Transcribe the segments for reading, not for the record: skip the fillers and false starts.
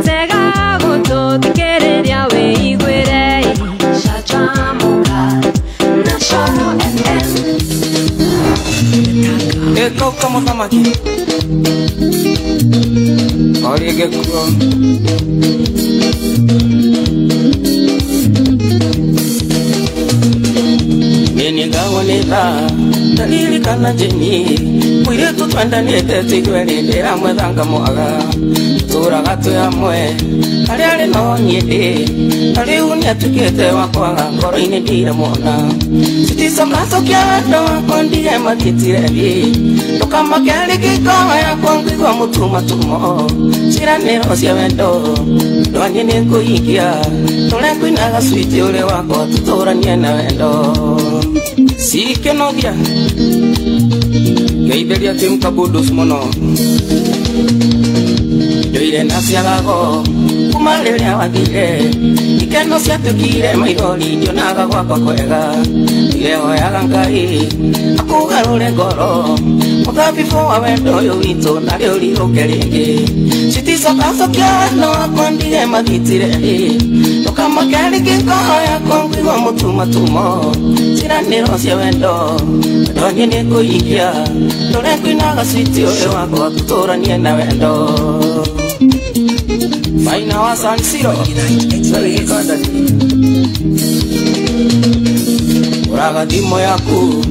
Tega goto tikereria we igwere Shachamuka National FM Eko como tamaki Olige kuo Nini gawoneta Dalili kana jeni Mwire tutwenda niete tigwere Ndera mwethanga mwaga Tura gatu ya mwe Kari ari no nyede Kari uni atukete wakwaga Ngoro ini ndire mwona Sitiso kaso kia wendo Kondige magitire Toka makeli kikoa ya kwangu mutuma tumo Chiranero sia wendo Doanye niko ikia Tole kuinaga switi ule wako Tutora niena wendo Sike nogia Geidelia tim kabudus mono Yoire nasia gago Kumalele wagire Ikeno sia tukire maidoli Dionaga wako kwega Ileo ya gangai Akugarure goro Mugabifo wa wendo yuito Nare uliro kerenge Sitiso kaso kia no Kondige magitire Toka makeli kikoa ya kongwi wa mutuma tumo Chiranero sia wendo Donye niko ikia Tore kuinaga switi ule wako Tutora niena wendo Faina wa San Siro Sari kandani Uraga dimo yaku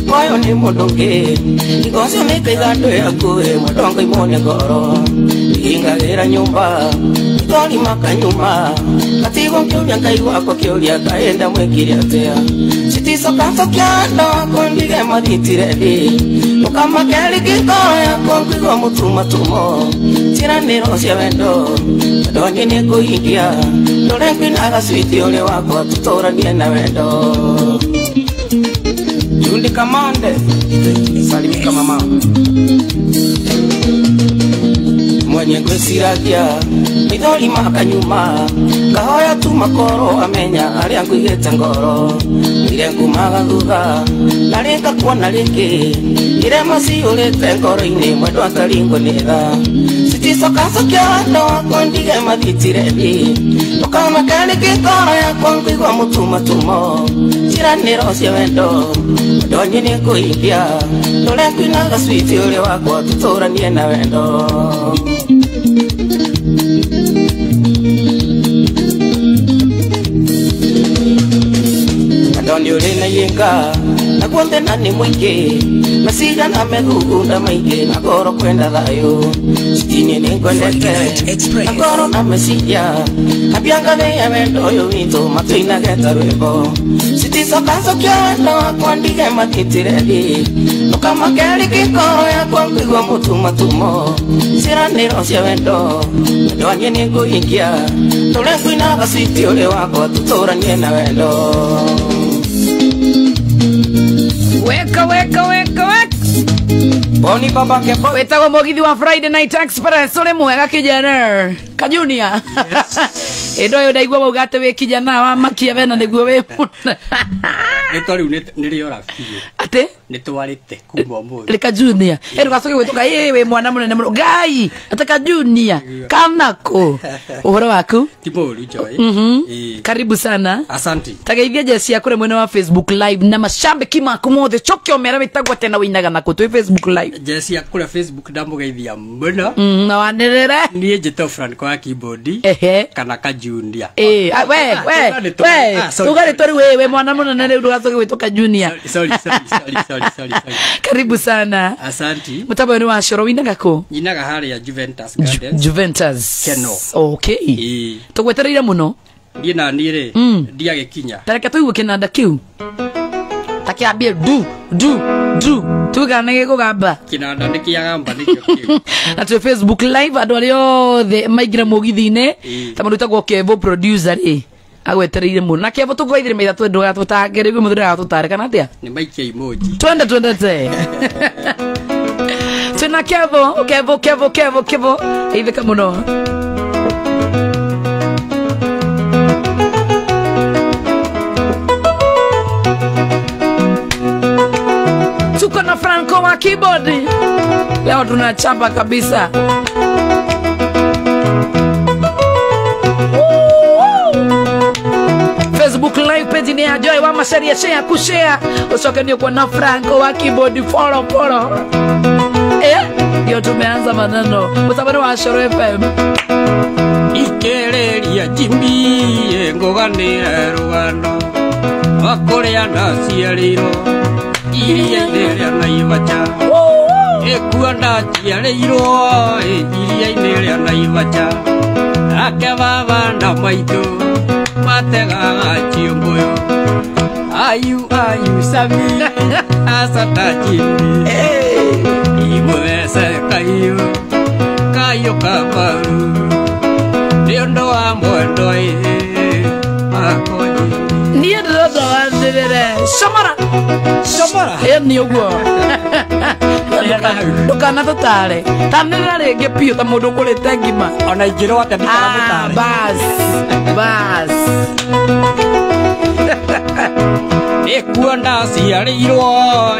Moyo ni modonge Nikosi meke gando yaku Modonge imone goro Inga gira nyumba Nikoli maka nyuma Katigo mkiulia kai wako kiulia Kaenda mwekiri atea Sitiso kanto kiano Kondige magitire Toka makeli kikoya Kongigo mutuma tumo Chiranero sia wendo Donye niko ikia Tore kuinaga switi ule wako Tutora niena wendo Yundi kamande Salimika mama Mwenye kwesiragia Midoli maka nyuma Kahoya tu makoro amenya Ariangu igete ngoro Irengu magaguga Naringa kuona lingi Irema si ulete ngoro ini Mwedo atalingo nida Sitiso kaso kia no Kondige magitirebi Toka makeli kikoro ya kwangu Kwa mutuma tumo Chiranero sia wendo Donye niko ikia Tole kuinaga switi ule wako Tutora niena wendo Adoni ulina yenga Nakuonde nani mwingi Nasiga na megugunda maige Nagoro kwenda dhayo Sitini ningondeke Nagoro na mesija Abianga veya wendo yuwito Matuina geta rwebo Sitiso kaso kia wendo Kondige magitire Nuka makeli kikoro ya kwangu wa mutuma tumo Chiranero sia wendo Donye niko ingia Tole kuinaga switi ule wako Tutora niena wendo Weka Boni baba kepo Wetago mogithi wa Friday Night Express Ule mwega kijana Kajunia Edo yo daigwa ugate we kijana wa makia vena niguo we Nitori nilio rafiki Ate nitwarite kuma mo Leka Junior Ero gasoke wetoka we mwana munene muno gai ataka Junior kanako Uhoro waku Tiboru joy Karibu sana Asante Tageithia jesi yakure mwene wa Facebook live na mashambiki makumothe chokyo mera bitagwa tena winaga nako tu Facebook live jesi yakure Facebook ndamugeithia muno na wanirere nie jito Frank kwa keyboard kana ka Junior we ugari tori we mwana munene reu gasoke wetoka Junior sorry Karibu sana Asante Mutabo ni wa shoro winaga ko nyinaga hali ya Juventus Gardens Juventus Keno Okay Tugwetereire muno Ndie na nire ndiage kinya Tareka tuiwe kinanda kiu Takiambie du tuganege kugamba kinanda nikiagamba nikyo kiu na tu Facebook live andu ario the maigira mugithine tamundu tagwo Kevo producer agwetereire muno na Kevo tugoithire meitha twendu gatutangere gwe muthira gatutare kana atia ni maikia emoji twende Tuna Kevo ithika muno tuko na Franco wa keyboard leo tunachapa kabisa ni Joy wa Macharia share kushare usoke ni kwa na Franco wa keyboard follow ndio tumeanza maneno mtabani wa Shoro FM Ikereria jimbi ngoganira rugano wakorea naciariro iria ineria naivacha ekua naciariro iria ineria naivacha ake baba na maito mategaga chiomboyo ayu sami asata jimbi imudese kayo kaparu Diondo wa mwendo makoji Niye dodo wandirere Somara ni uguo Ndukana tutare Tanira rege pio ta mundu ukurite ngima Ona ingiro wate ndikana mutare Bas Ekuanda ciarĩirwo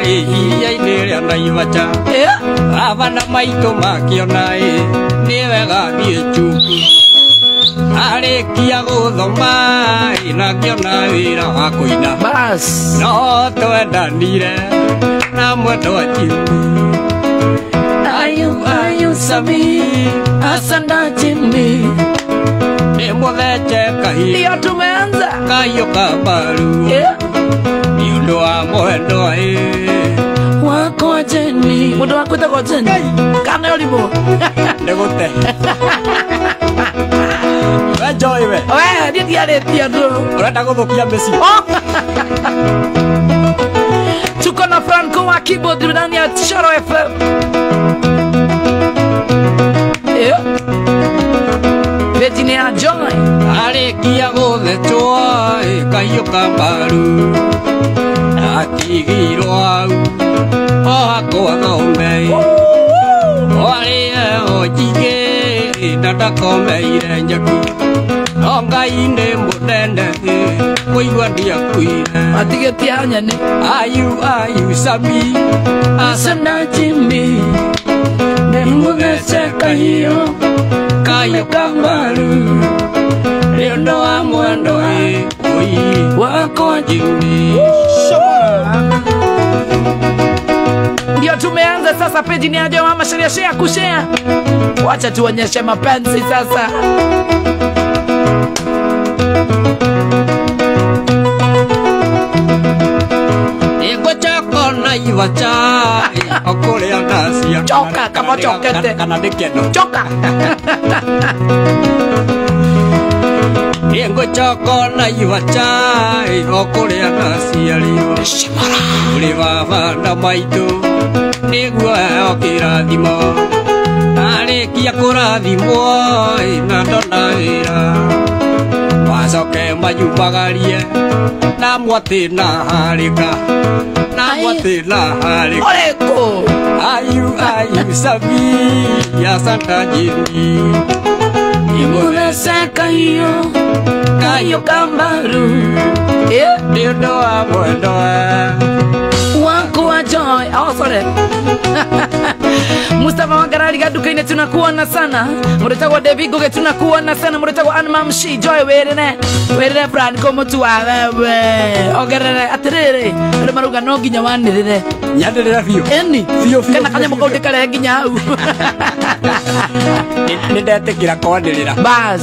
iria-inĩ rĩa Naivasha abana maitũ makiona nĩ wega thiĩ Chuku arĩkia gũthoma na ngĩona wĩra wa kũina no twendanire na mwendwa Jimmy ayu Sami asanda Jimmy nĩ mũthece kahiũ ndio tumeanza kahiũ kambaru Yundo wa mwendo wako Jeni Mundo wako itako Jeni Kana yolibo Negote Joy we Wee diaretia tu Urenda guthukia Messi Tuko na Franco wa keyboard ndani ya Shoro FM Virginia Joy Arĩkia gũthecwo kahiũ kambaru atigirwo hau hakwa thome arĩe njigĩ na ndakomeire nyeki no Ngai nĩ mũnene kũigua ndiakuire atigĩtie nyeni ayu Sami asana Jimmy nĩ mũthece kahiũ kambaru Riondo wa mwendo wako Jimmy Ndio tumeanza sasa peji ni Joy wa Macharia share kushare Wacha tuonyeshe mapenzi sasa Ego chako Naivasha okuria nacia Choka kama chokete kana ndikeno Choka Ego chako Naivasha okuria naciarirwo uri baba na maitũ nĩguo okĩrathimo arĩkia kũrathimwo na ndona wĩra wacoke mayumagarie na mwatĩ na harĩka Oreko ayu Sami asanta Jimmy Imudese kahiũ kambaru Nĩũndũ wa mwendo wako wa Joy sorry Mustafa Magarari gadukaine tunakuona sana Muretagwo David Goge tunakuona sana Muretagwo Anma Mshi Joy werere brand komo tu wewe ogerere atiriri uri maruga no nginya wanirire nyandirira biũ eni kana kanya mukaundi kare nginya hau nĩ ndetĩkĩra kwanĩrĩra bas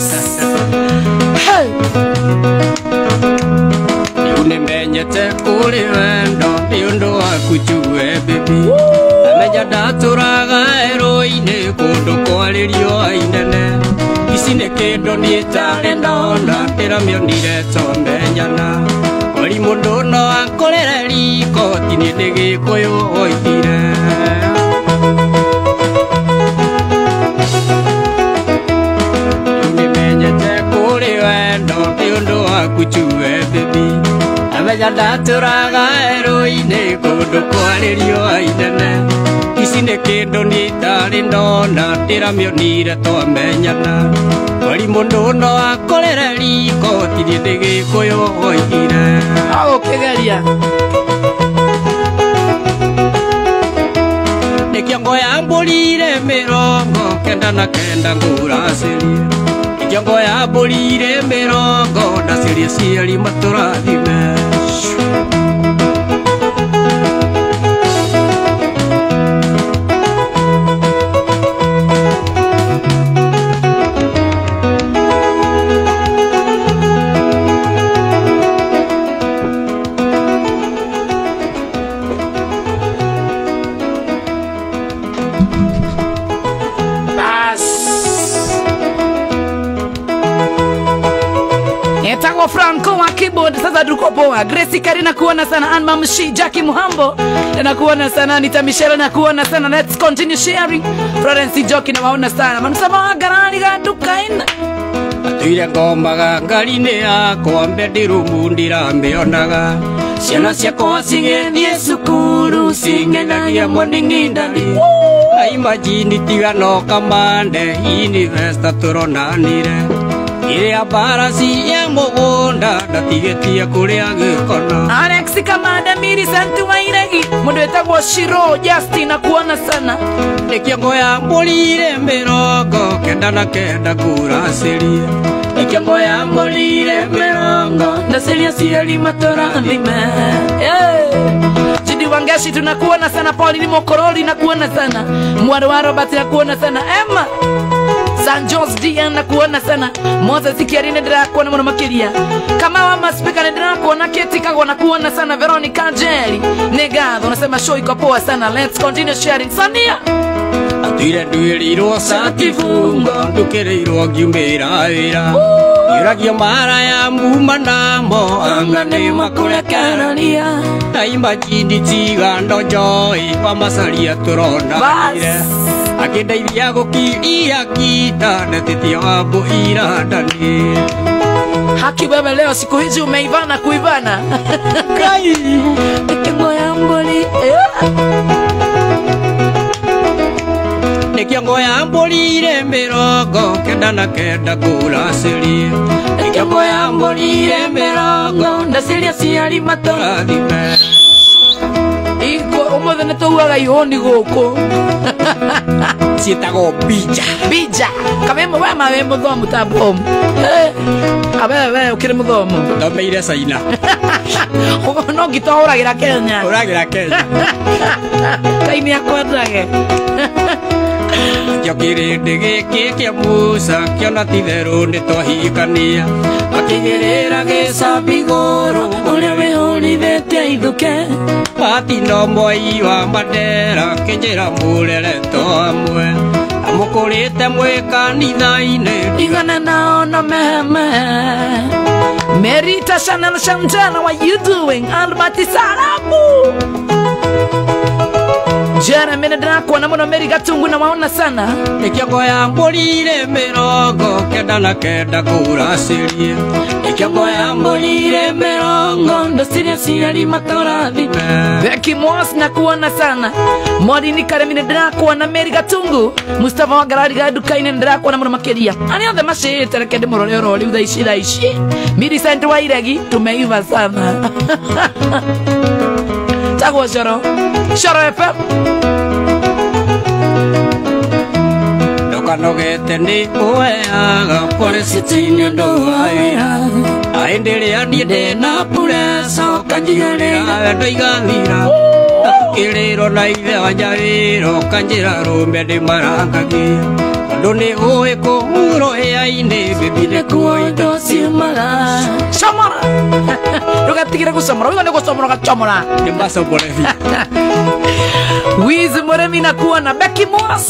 Nimenyete kũrĩ wendo nĩũndũ waku njue baby amenya ndatũraga werũ-inĩ kũndũ kwarĩrio inene ici nĩ kĩndũ niĩ itarĩ ndona ndĩramĩonire tomenyana wari mũndũ no akũrĩre riko ti niĩ nĩ gĩkũyũ oigire Nimenyete kũrĩ wendo nĩũndũ waku njue baby amenya ndatũraga werũ-inĩ kũndũ kwarĩrio inene ici nĩ kĩndũ niĩ itarĩ ndona ndĩramĩonire twamenyana wari mũndũ no akũrĩre riko ti niĩ nĩ gĩkũyũ oigire ũkĩgeria nĩkĩo ngoyambũrire 99 ngũracĩrie nĩkĩo ngoyambũrire 90 ndacĩrie ciari matũrathime Muretago Franco wa keyboard. Sasa tuko poa. Gracie Karina kuona sana. Anma Mshi, Jackie Muhambo na kuona sana. Nita Michelle na kuona sana. Let's continue sharing. Florence Joki na waona sana. Manusama garani gadukaina. Tuire ngoma gangari-inĩ yakwa mbendirumu ndiramĩonaga ciana ciakwa cigĩthiĩ cukuru cing'ethagia moning'indari aimajini tigano kamande university tũronanire ĩrĩa mbara cia mũgũnda ndatigĩtie kũrĩa gĩkono Alex Kamanda Miri Santu Wairegi mũndũ wĩtagwo Shiro Justin na kuona sana nĩkĩongo ya mbũrire mĩrongo kenda na kenda kũracĩrie nĩkĩongo ya mbũrire mĩrongo ndaciria cieri matũrathime Jidi Wangashi tunakuona sana Pauli Mokorori na kuona sana Mwari wa Robert na kuona sana Emma San Jose Dian na kuona sana Moses Kiarine ndira kuona mwana makiria kama wa maspika ndira kuona Keti Kagwa na kuona sana Veronica Jerry Negado unasema show iko poa sana let's continue sharing Sania Atire nduĩrĩirwo sakifungo ndũkĩrĩirwo ngiumĩra wĩra Yuragia mara ya muma namo angane makurekerania Taimajini tigando joy Pamasaria tũronanire Akĩndeithia gũkiria kita Netĩtia wambu iradani Haki bebe leo siku hizi umeivana kuivana Kai Kiongo ya mboli Nĩkĩongo ya mbũrire mĩrongo kenda na kenda kũracĩrie nĩkĩongo ya mbũrire mĩrongo ndaciria ciari matũrathime Iko ũmũthĩ nĩtũuaga ihũni gũkũ ciĩtagwo bija kamemo we mawe mũthomu tambomu awewe ũkĩrĩ mũthomu thomeire Caina no ngitahũragĩra Kenya Kai nĩakwendage Kĩo kĩrĩndĩ gĩkĩ kĩa Musa kĩona ti therũ nĩtwahikania Akĩgĩrĩra gĩcambi gũrũ ũrĩa wĩhũrithĩtie ithũke Patino Moi wa Mandera kĩnjĩra mũrereto hamwe Amũkũrĩte mwĩ kanitha-inĩ igana nao no meheme Merita Chanel Shamjana what you doing Almati Sarabu Jeremy ndira kuona mũno Meri Gatungu na waona sana Nĩkĩongo ya mbũrire mĩrongo kenda na kenda kũracĩrie Nĩkĩongo ya mbũrire mĩrongo ndaciria ciari matũrathime Becky Moss na kuona sana Morini Karemi ndira kuona Meri Gatungu Mustafa wa Garari Gadukaine ndira kuona mũno makĩria Ani othe macĩte reke ndĩmũrore oro rĩu thaa ici Miri Santu Wairegi tumeiva sana Tagwo Shoro FM Ndokanogete nĩ ũheaga Palestine ndũwaĩra Aendelea niĩ ndĩna pureso Kanjigĩrĩra wendo igathira Takĩrĩrwo na ithe wanjarĩro Kanjĩra rũme ndĩmarangagia Tondũ nĩ ũĩ kũhurwo hĩa-inĩ Bibi nĩkuo indo ciumaga Comora Ndũgatigĩre gũcomora Wiga nĩ gũcomora gacomora Nĩmacomore biũ Wiz Mũremi na kuona Becky Moss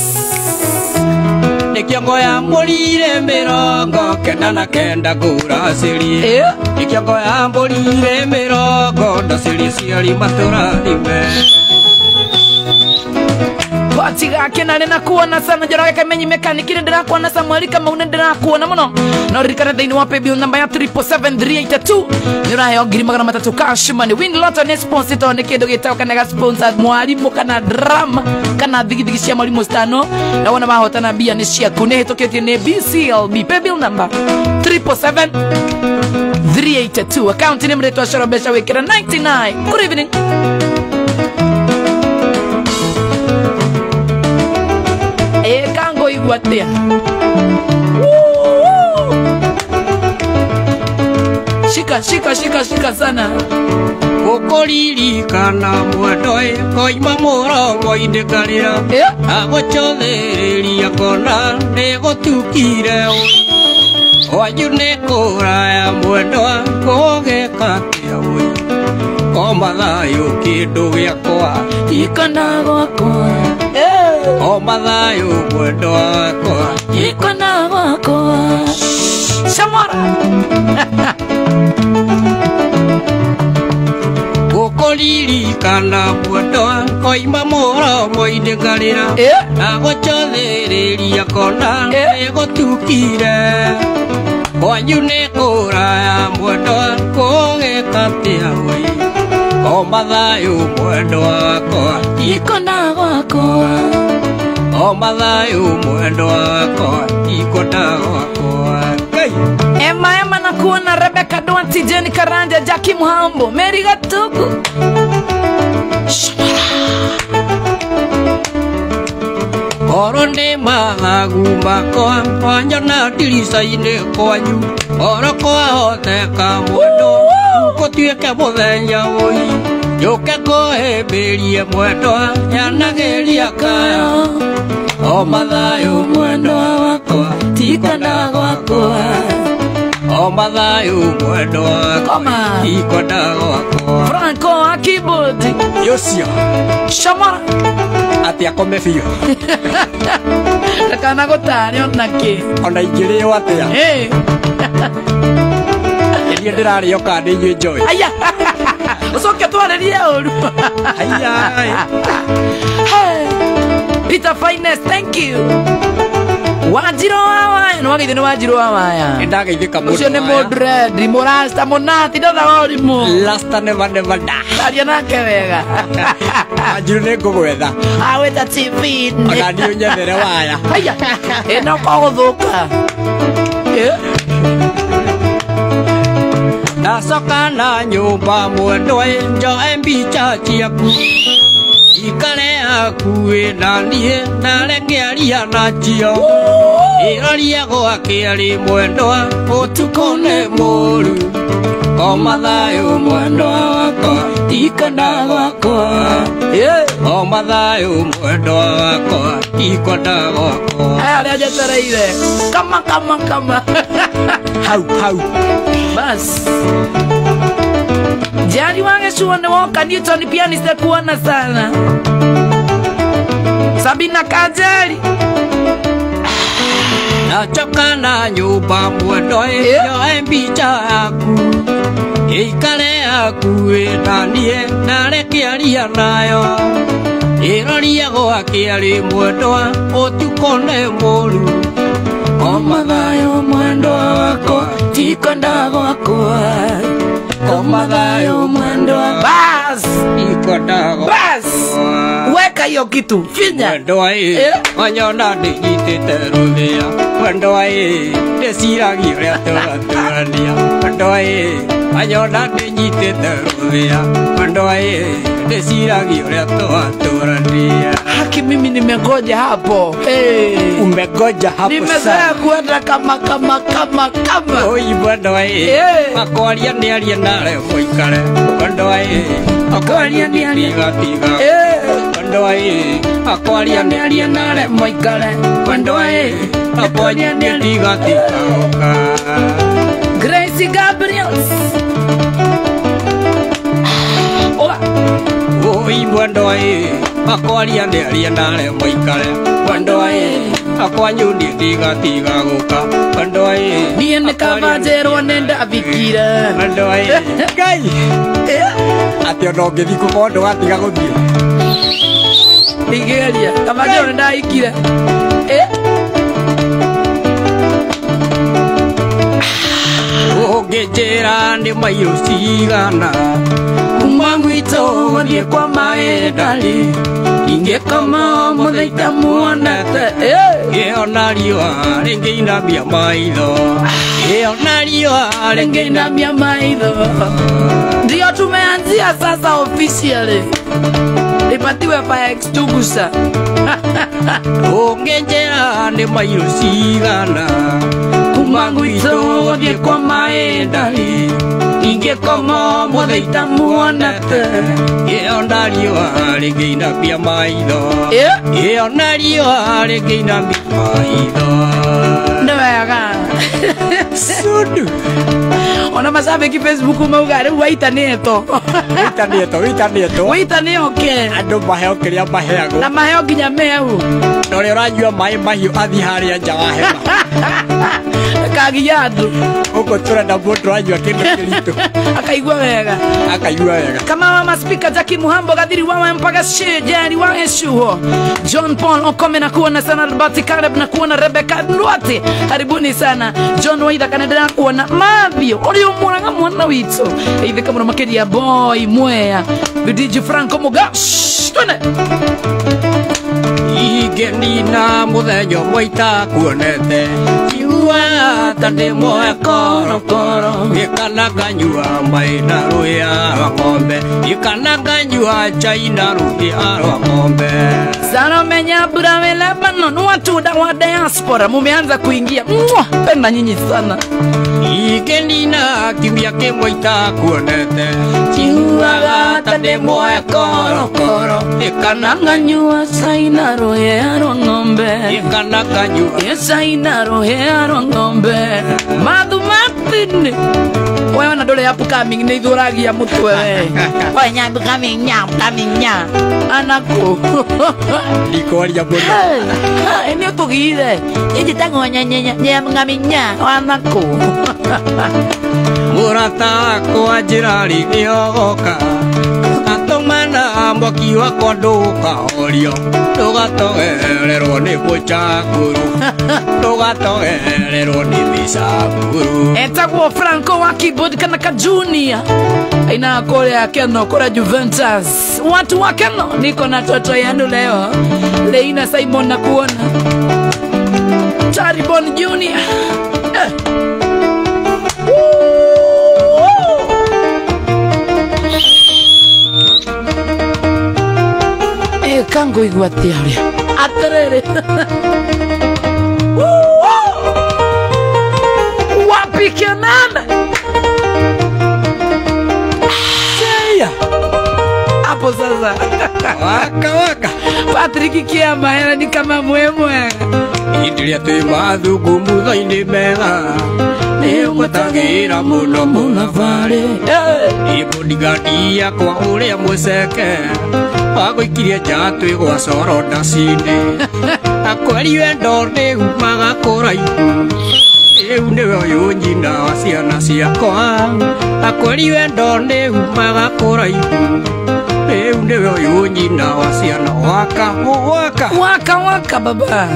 Nĩkĩongo ya mbũrire mĩrongo kenda na kenda kũracĩrie Nĩkĩongo ya mbũrire mĩrongo ndaciria ciari matũrathime Pati gake na nena kuona sana Njoroge Kamenyi mekanikire ndira kuona Samueli Kamau ndira kuona mũno No ririkana thĩinĩ wa paybill namba ya 77382 nĩũraheo ngiri magana matatũ cash money win lotto nĩ sponsor to nĩ kĩndũ gĩtagwo kana ga sponsor mwarimũ kana drama kana thigithigi cia mwarimũ stano na wona mahotana mbia nĩ ciaku nĩ hĩtũkĩtio nĩ BCLB paybill namba 77382 account nĩ mrĩtwa Shoro Mbeca wĩkĩra 99 good evening Kango iguatea Shika sana Gũkũririkana mwendo koima mũrongo-inĩ ngarĩra agũcũthĩrĩria kona nĩgũtukire wanyu nĩ kũraya mwendwa kũgĩka kĩa wĩ koma thayũ kĩndũ gĩakwa ikona gwakwa koma thayũ mwendwa wakwa ikona gwakwa Samora kana mwendwa koima moro moindegarira agochothereria kona egotukire kwanyu nĩ kũraya mwendwa kũgĩkatia wĩ o mathayũ mwendwa wakwa ikona gwakwa o mathayũ mwendwa wakwa ikona gwakwa Ema na kuona Rebecca Duanti, Jenny Karanja, Jackie Muhambo, Mary Gatuku. Oro nĩ mathagu makwa wanyona ndirica-inĩ kwanyu oro kwahoteka mwendwa gũtuĩke mũthenya ũyũ njũke ngũhĩmbĩrie mwendwa yanageria kaya o mathayũ mwendwa wakwa tikona gwakwa o mathayũ mwendwa wakwa tikona gwakwa Franco Akibodi Yosia Shamara atia kome biũ Rekana gũtarĩ onake ona ingĩrĩo atĩa Niĩ ndĩrarĩo kana nĩ inyuĩ njoĩ Aya Ucoke twarĩrie ũru Aya Peter Finest, thank you Wanjiro wa waya no wagithĩ nĩ Wanjiro wa waya Nĩndageithĩka mũndũ Ucio nĩ mũndũ rendi mũrasta mũnati ndatha ũrimũ Lasta never never die Aria nake wega Wanjiro nĩ ngũgwetha Awĩta TV ona niĩ ũnyethere waya Aya ĩno kũgũthũka Ndacoka na nyũmba mwendwa njoe mbica ciaku ikare hakuhĩ na niĩ nare ngĩaria nacio ĩroria gwakĩarĩ mwendwa ũtukũ nĩ mũru o mathayũ mwendwa wakwa tikona gwakwa o mathayũ mwendwa wakwa tikona gwakwa aya arĩa njetereire kama hau bas Jari wangeshuwa ni woka Newton pianiste kuona sana Sabina Kajeri Nachoka na nyumba mwendwa njoe mbica yaku ikare hakuhĩ na niĩ nare ngĩaria nayo ĩroria gwakĩarĩ mwendwa ũtukũ nĩ mũru o mathayũ mwendwa wakwa tikona gwakwa o mathayũ mwendwa Bas ikona gwakwa Bas Weka hiyo kitu Finya mwendwa wanyona ndĩnyitĩte rũthĩa mwendwa ndĩciragia ũrĩa tũratũrania mwendwa wanyona ndĩnyitĩte rũthĩa mwendwa ndĩciragia ũrĩa tũratũrania Haki mimi nimegoja hapo umegoja hapo Nimezoea kuenda kama Oi mwendwa akwaria nĩaria nare mũikare mwendwa akwaria nĩaria tiga mwendwa akwaria nĩaria nare mũikare mwendwa akwaria nĩaria tiga Gracie Gabriels Oi mwendwa akwaria nĩaria nare mũikare mwendwa akwanyu tiga gũka mwendwa Niĩ nĩ kabanjerwo nĩ ndafikire mwendwa Ngai atĩ ona ũngĩthiĩ kũkorwo ndũgatiga gũthiĩ Nigeria kabanjerwo nĩ ndahikire ũngĩnjĩra nĩ mairũ cigana kuma gwitũ gũthiĩ kwa maĩndarĩ ingĩkoma mũthenya muonete ĩona riũa rĩngĩinamia maitho ĩona riũa Rĩngĩinamia maitho Ndio tumeanzia sasa officially Ipatiwe fire extinguisher ũngĩnjĩra nĩ mairũ cigana kuma gwitũ gũthiĩ kwa maĩndarĩ ingĩkoma mũthenya muonete ĩona riũa rĩngĩinamia maitho ĩona riũa rĩngĩinamia maitho Nĩ wega Sudu Ona mashabiki Facebook mauga rĩu waitanĩtwo Waitanĩo ke andũ maheo kĩrĩa maheagwo Na maheo nginya mehu na ũrĩa ũranyua maĩ mahiũ athiĩ harĩa nja wa hema agiado uko tura na boto ajwa kendo kilito akaigua wega kama mama speaker Jackie Muhambo gadiri wawe mpaka shejari wawe shuho John Paul okome na kuona sana Albert Caleb na kuona Rebecca Nduati karibuni sana John Waida kanadana kuona Mabio olio mwana mwana wito hivi kama makedia boy mwea DJ Franco Mugash twende igenina muthejo moita kuonete iwa tande moe koro ikanaganyua maina ruya ng'ombe ikanaganyua chaina ruya ng'ombe sana menya brave Lebanon watu wa diaspora mumeanza kuingia penda nyinyi sana igenina kimya kemoita kuonete iwa tande moe koro ikanaganyua chaina ruya ng'ombe ikanaganyua chaina ruya ng'ombe madu matini wewe na dole hapo coming ni idhuragia mtu wewe wewe nyangu coming nya anako likoria bona eneo tugire indi tango nya ngaminya anako murata kwa jirani niogoka atomana mboki wako nduka orio ndugatogererwo ni buchakuru ndugatogererwo ni bisakuru etagwo Franco wa keyboard kana ka junior ina Korea Keno Korea Juventus watu wa Keno niko na toto yanu leo Leina Simon na kuona Charibon Junior kango iguatiaria aterere wapi kenana Seya hapo sasa waka Patrick Kiama era ni kama mwemwe indiria twi mathugu muthaini mega ni gutagira muno munavare ibodigadia kwa uria museke agoikirie jatwe gwa coro ndacini akwari wendo ni umaga kuraihu riu niwe uyu nyina wa ciana ciakwa akwari wendo ni umaga kuraihu riu niwe uyu nyina wa ciana waka baba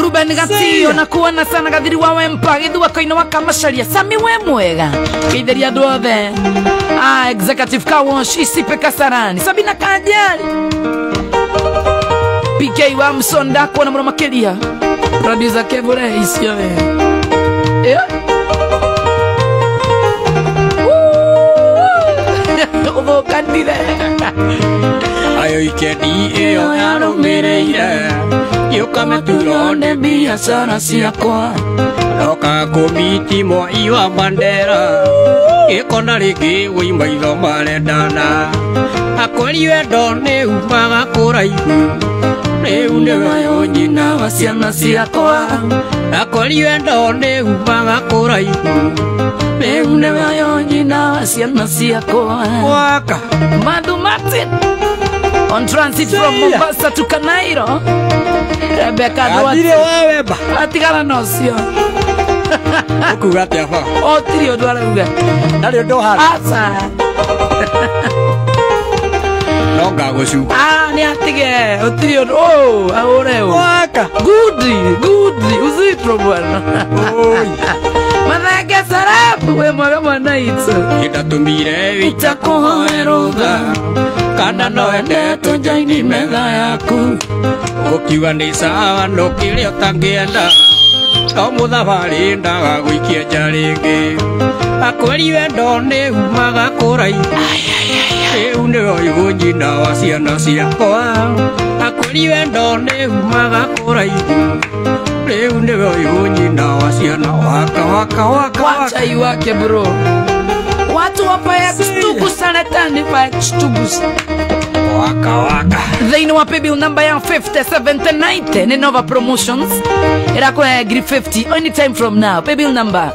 Ruben Gatio na kuona sana gadiri wawe mpagi duwa koino wakamasharia Sami we mwega kideria duothe executive kawosh isipe Kasarani Sabina Kajali PK wa Msonda kuona mwana makelia producer Kevure isio uvo kandire ayo ikedi eo yarumireire yukame turone biashara ciakwa roka kumiti moi wa bandera ikona rigi wima itho marendana akwari wendo ni umaga kuraihu riu niwe uyu nyina wa ciana ciakwa akwari wendo ni umaga kuraihu riu niwe uyu nyina wa ciana ciakwa waka Madu Martin on transit from Mombasa to Kanairo Rebecca Duarte adire waweba atigana nocio ukugate afa otiri odwara nari ndo hara asa nonga gucuka ni atige otiri aureo waka good uzitro bwana Manake sarabu we mwaga mwana itso itatumire witakuhoerutha kana noende tunjaini metha yaku ukiuga ni sawa nukire utangienda to muthabari ndaga gwikia nja ringi akwari wendo ni umaga kuraihu riu ni uyu nyina wa ciana ciakwa akwari wendo ni umaga kuraihu riu ni uyu nyina wa ciana waka wacha iwake bro watu wapa ya kstugu sana tani pa kstugu waka They know a bill number 50 70 90 ni Nova Promotions era kwa agree 50 anytime from now bill number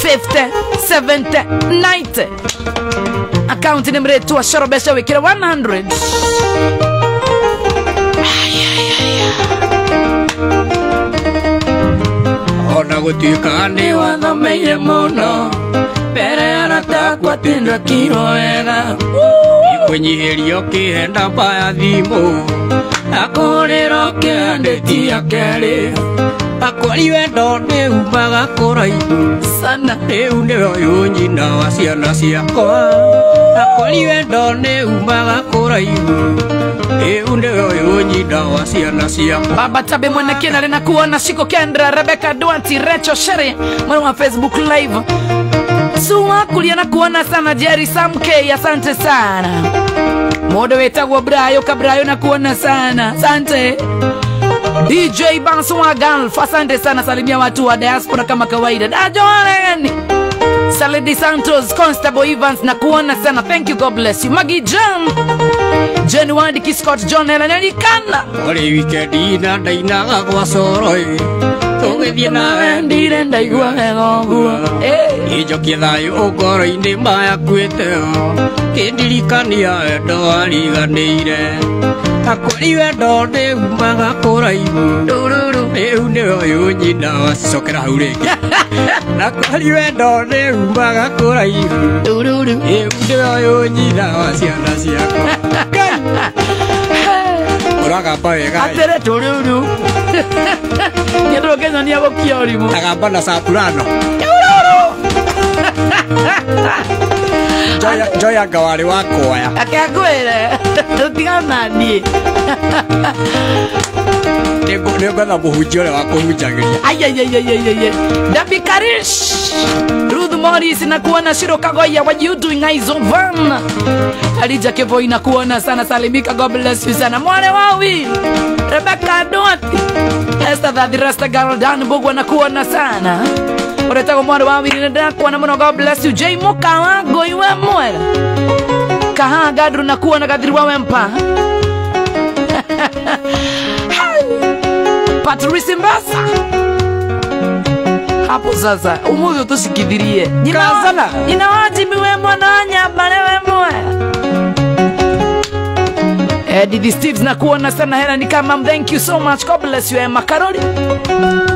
50 70 90 account number yetu Sharobesha wekira 100 ona gutuika ni wathomeire muno mbere aratakwa tinda kiro wega ikwenyihirio kihenda mbaya thimu akorero kiandetia keri akwari wendo ni umaga kuraihu sana riu niwe uyu nyina wa ciana ciakwa akwari wendo ni umaga kuraihu riu niwe uyu nyina wa ciana ciakwa Baba Tabe mwene kinari na kuona Shiko Kendra Rebecca Duanti Recho Shere mwana wa Facebook Live Suwa kulia na kuona sana Jerry Samke asante sana Modo wetagwa Brayo Kabrayo na kuona sana asante DJ Banswa Golf asante sana salimia watu wa diaspora kama kawaida Dajoani Salidi Santos Constable Evans na kuona sana thank you God bless you Maggie John Jenny Wandi Scott John Helen Kana Ori wikendi na ndainaga gwa soroi tugithie nawe ndire ndaigua wega ũguo injokie thayũ ũngoro-inĩ maya kwĩteo kĩndirikania wendo wariganĩire akwari wendo nĩ umaga kũraihu rĩu nĩwe ũyũ nyina wacicokera hau rĩngĩ akwari wendo nĩ umaga kũraihu rĩu nĩwe ũyũ nyina wa ciana ciakwa uragamba wega atere tururu ndio Kenya ni abo kiorimu agamba na sapurano Joya ngawari wakoya akagwire tutigana ni nĩ ngatha mũhunjia ũrĩa wa kũhunjagĩria ayayayayayay Dabi Karish Ruth Morris na kuona Shiro Kagoya what you doing Aizovan Alija Kevoi na kuona sana salimika God bless you sana mwane wawi Rebecca Duanti Esther the Rasta Girl Dan Bogwa na kuona sana Oretago mwane wawi nenda kuona mwana God bless you J Moka wango iwe mwera Kaha Gadru na kuona Gadru wa wempa Patrice Mbasa hapo sasa umuthi utusikithirie Kazana ina watimiwe mwana nyambale wemwe Didi Steves na kuona sana hela ni kama thank you so much God bless you Emma Karoli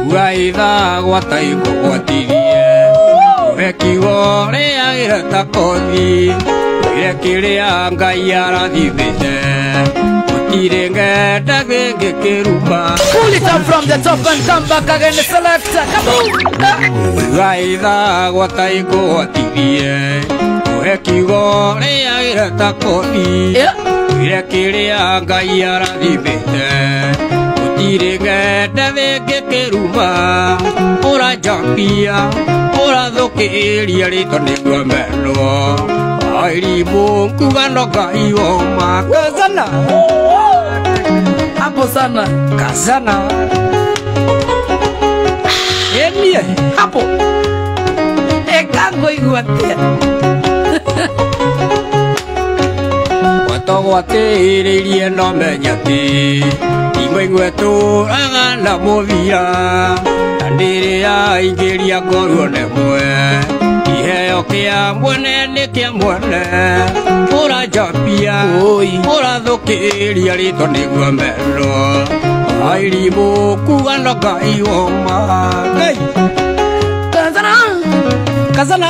Ugaitha gwataiko gwatirie Uhekiwo rĩagĩra ta kothi Wĩre kĩrĩa Ngai arathithĩte Gũtirĩ ngenda gĩngĩ kĩruma Pull it up from the top and come back again the selector Ugaitha gwataiko gwatirie Uhekiwo rĩagĩra ta kothi Wĩre kĩrĩa Ngai arathithĩte Gũtirĩ ngenda gĩngĩ kĩruma Ũranjambia ũrathũkĩria rĩtwa nĩguo mendwo Airimu kugano Ngai woma Kazana hapo sana Kazana Enie hapo ekango iguatia Watogwatĩrĩirie no menya ti Ingwe tũraga na mũthia Na ndĩrĩa ingĩria ngorwo nĩmwe Iheo kĩa mwene nĩ kĩa mwene Ũranjambia ũrathũkĩria rĩtwa nĩguo mendwo Airimu kugano Ngai woma Ngai Kazana Kazana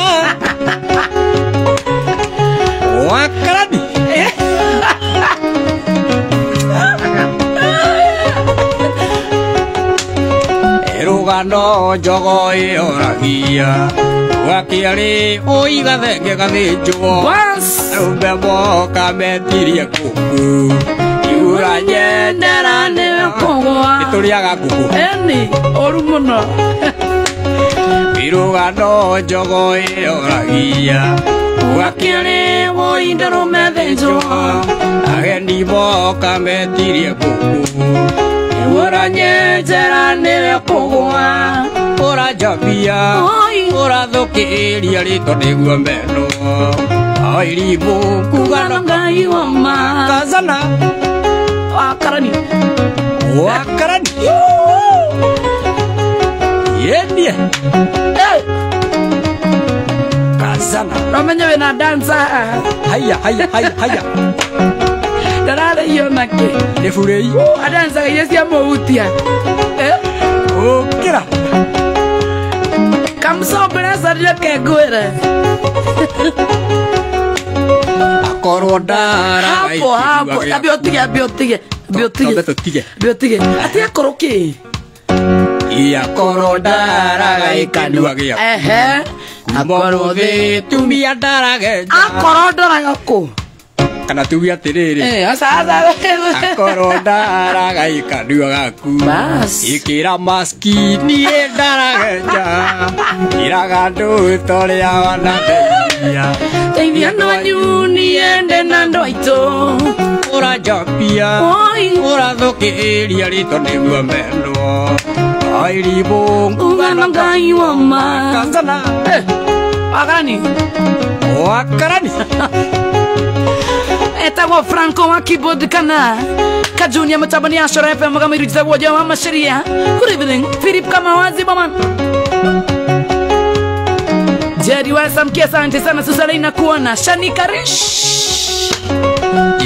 Wakarani Erugano njogo ĩyoragia Wakĩarĩ ũigathenge gathĩnjwo Rũmbemo kametirie ngũkũ Iura nyendera nĩwe kũgwa Nĩtũrĩaga ngũkũ Eni oru mũno Irugano njogo ĩyoragia Wakĩarĩ ũinderũme thĩnjwo Ageni moka metirie ngũkũ Iura nyendera nĩwe kũgwa Ũranjambia ũrathũkĩria rĩtwa nĩguo mendwo Airimu kugano Ngai woma Kazana Wakarani Wakarani Yenie Kazana Ramenya wena dansa Haya Darara iyo nake Nefurei Adansa ya cia moutia Okira msombeleza rireke ngwire akorwo ndara hapo abiotige ati akorwo ki akorwo ndara gaikanua gia akorwo thi tumia ndaragenja akorwo ndaraga ku kana tuge atiriri akorwo ndaraga ikanua gaku ikira maskini ndaragenja iraga ndu toria wanateithia teithia no nyuni ende na ndoito urajapia urathukiria rito niguo mendwo airibungu ngai wa ma kazana wakarani etagwo Franco wa keyboard kana kajunia mtabani ya Shora FM kama irujitagwo jawa masharia. Good evening Philip kama wazi bwana Jerry wa samkia asante sana Susana inakuona Shani Karish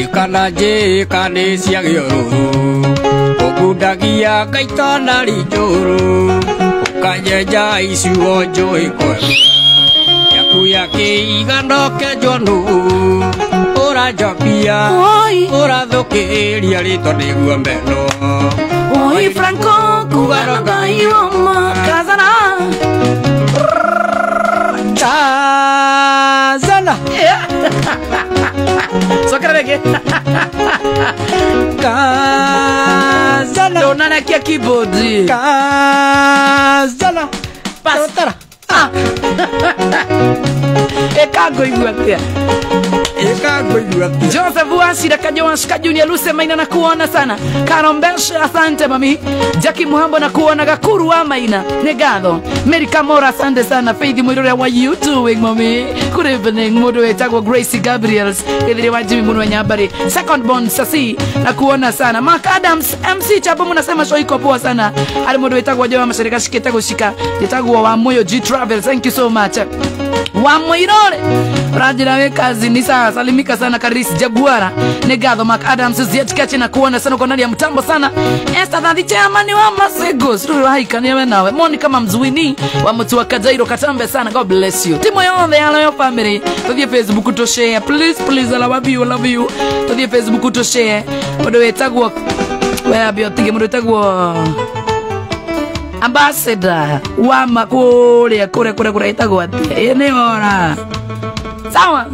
ikana je kanisia gioruru ogudagia gaitana rijuru ukajeja isuo joy kwa yakuya ke iganoke jonu urajapia urathukiria rito niguo meno oi Franco kugaroga ioma kazana sokarege kazana donana kia keyboard kazana pasara ekago igwatia Joseph Wasira Kajoshka Junior Luce Maina na kuona sana Karombeshe asante mami Jackie Muhambo na kuona Gakuru wa Maina Negado Mary Kamora asante sana Faith Mwirore wa you doing mami Good evening Mudo etagwa Gracie Gabriels Kedire wa Jimmy Munu wa Nyabari Second Bond Sasi na kuona sana Mark Adams MC Chapo munasema show iko poa sana Ali mudo etagwa Jawa Masharika Shiketago Shika Etagwa wa Moyo G Travel thank you so much wa Moirore Rajira we kazi ni salimika sana Karisi Jaguara Negado Mark Adams Zietikache na kuona sana kwa ndani ya mtambo sana Esther Dhadi Chairman wa Masego Suru haika niwe nawe Monica Mamzuini wa mtu wa Kajairo Katambe sana God bless you Timo yonde ala yo family Todie Facebook to share please I love you Todie Facebook to share Odo etagwo Wea biotige mudo etagwo Ambassador wa makure kure etagwo atia Yene ora Sawa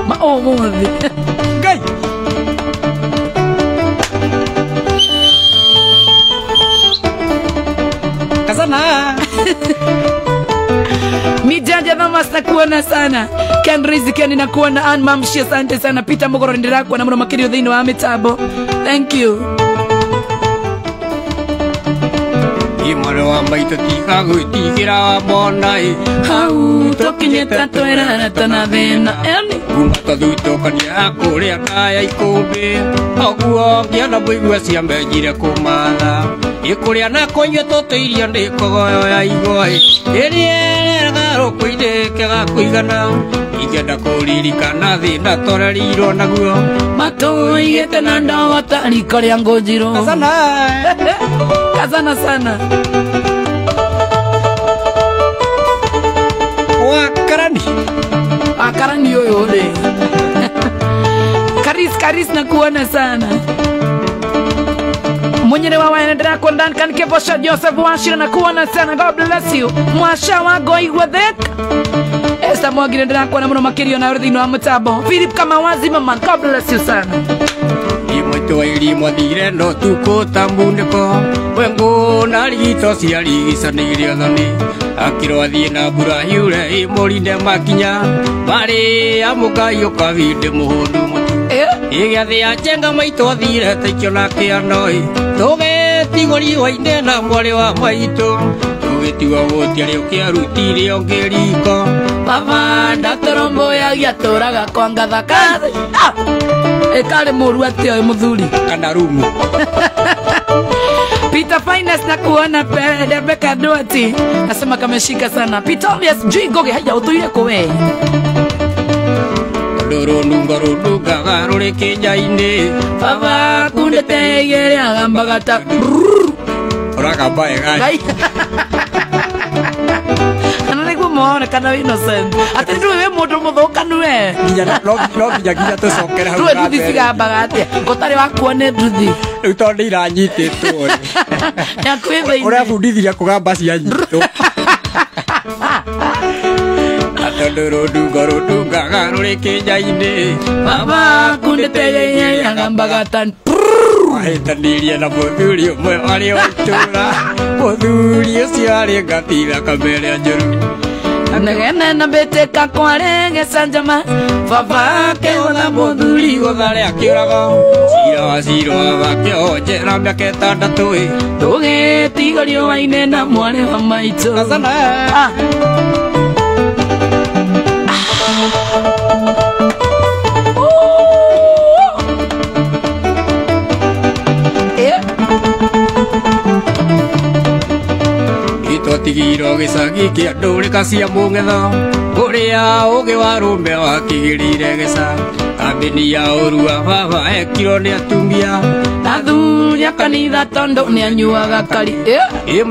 Maomovi Gai Kazana Mijaja mama kuona sana Ken Riziki na kuona Ann Mamshi asante sana Peter Mogoro ndirakwa na mno makiri udhini wa mitabo Thank you Imano wa maito tika gutigira wa bonai Hau tokinye tatoera na tanavena Eni Kumata duito kanya kuria kaya ikumbi Oguo ngiana buigua ciambe njire kumala Ikuria na konyo toto iria ndikogoyo ya igoi Irie garo kuideke ga kuigana Igenda kuririkana thina torerirwo naguo Mato igete na ndawa tariko ria ngojiro Kazana sana Wakarani yoyo le Karis na kuona sana Mwenyere wa waendelea kwa ndani kanikebosha Joseph Washira na kuona sana God bless you Mwasha wago igwetheka Esta mwagire ndena kwa na mno makirio na urdhino wa mutabo Philip kama wazi mama God bless you sana Imoito ilimo dire no tuko tambuneko Wengo na rito ciarigisa nigire thoni Akiro athie na mbura yure imorinde makinya Bari amukai ukavinde muhundu mutu Igiathi ya chenga maito athire taikio na kianoi Tugetigori wainde na mwari wa maito Tugetiwa wotiari ukiarutire ongeriko Baba ndatorombo ya giatoraga kwa ngathakathi Ekale muru atio muthuri kana rumu Peter Finance na kuona Rebecca Duati nasema kameshika sana Peter Obvious Jigoge haja utuire kowe Doro nunga garure kejaine Baba kunde tegere agambagata Orakamba ega ngai ana niguo monekana innocent ati ndũĩ wĩ mũndũ mũthũkanu we nginya no nginya tũcokere hau ndũĩ nduthi cigambaga atĩa gũtarĩ wakuo nĩ nduthi rĩu tondũ nĩ iranyitĩtwo nĩakwĩthĩinĩ ũrebundithia kũgamba cianyitwo tondũ rũndungaga rũrĩ kĩnja-inĩ baba kundĩtegeire agambagata wahĩtanĩirie na mũthuri ũmwe arĩ o itũũra mũthuri ũcio arĩ ngatira kamere njũru negene na mbĩtĩka kwarĩ gĩcanjama baba kĩgũtha mũthuri gũtharĩ akĩũraga cira wa cira wakĩoho njera mĩaka ĩtandatũ tũgĩtiga riũa-inĩ na mwarĩ wa maitũ Tigiro gĩcagi kĩa ndũrĩka cia mũng'etho ũrĩa ũgĩ wa rũme wakĩgĩrĩire gĩca kambĩni ya ũrua baba ekirwo nĩ atumia athuri a kanitha tondũ nĩ anyuaga kari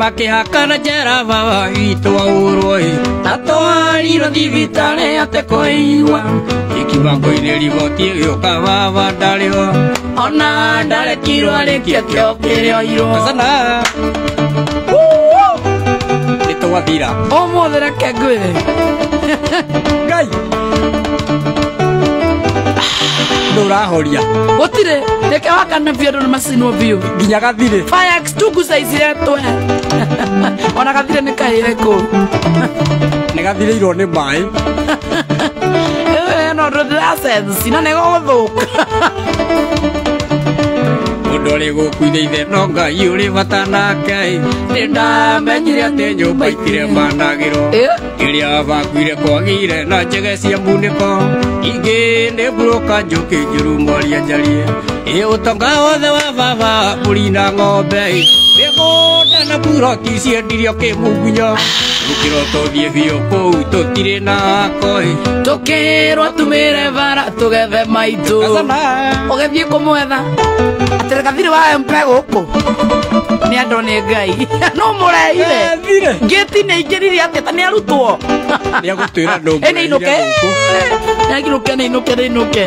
makĩhakana njera baba witũ aũrwo na twarirwo thibitarĩ ate kũigua ikibango-inĩ riboti ĩgĩũka baba ndarĩho ona ndarekirwo arĩkia kĩo kĩrĩoirwo wathira ũmũthĩ reke ngwĩre ngai ndũrahoria gũtirĩ reke wakana biũ andũ nĩ macinwo biũ nginya gathirĩ Firex tugucaicire twe ona gathirĩ nĩ kahĩre kũu nĩ gathirĩirwo nĩ maĩ no ndĩracenci na nĩ gũgũthũka ndorĩ gũkuithe ithe no ngai ũrĩ bata nake nĩ ndamenyire atĩ nyũmba itire managĩrwo ĩrĩa bakuire kwagĩire na njege cia munĩko ingĩ nĩ mburũka njũkĩ njũru mwaria njarie ũtonga wothe wa baba mbũri na ng'ombe mĩgũnda na buroti ciendirio kĩmungunya rũkĩro tũthiĩ biũ kũu tũtirĩ na koi tũkĩrwo tumĩre bara tũgethe maitũ ũgĩthiĩ kũmwetha atĩ gathirĩ wa mpe gũkũ nĩ andũ nĩ ngai no mũreire ngĩti nĩ ingĩrire atĩ ta nĩ arutwo nĩagũtwĩra nĩ inũke nĩagirũke nĩ inũke nĩ inũke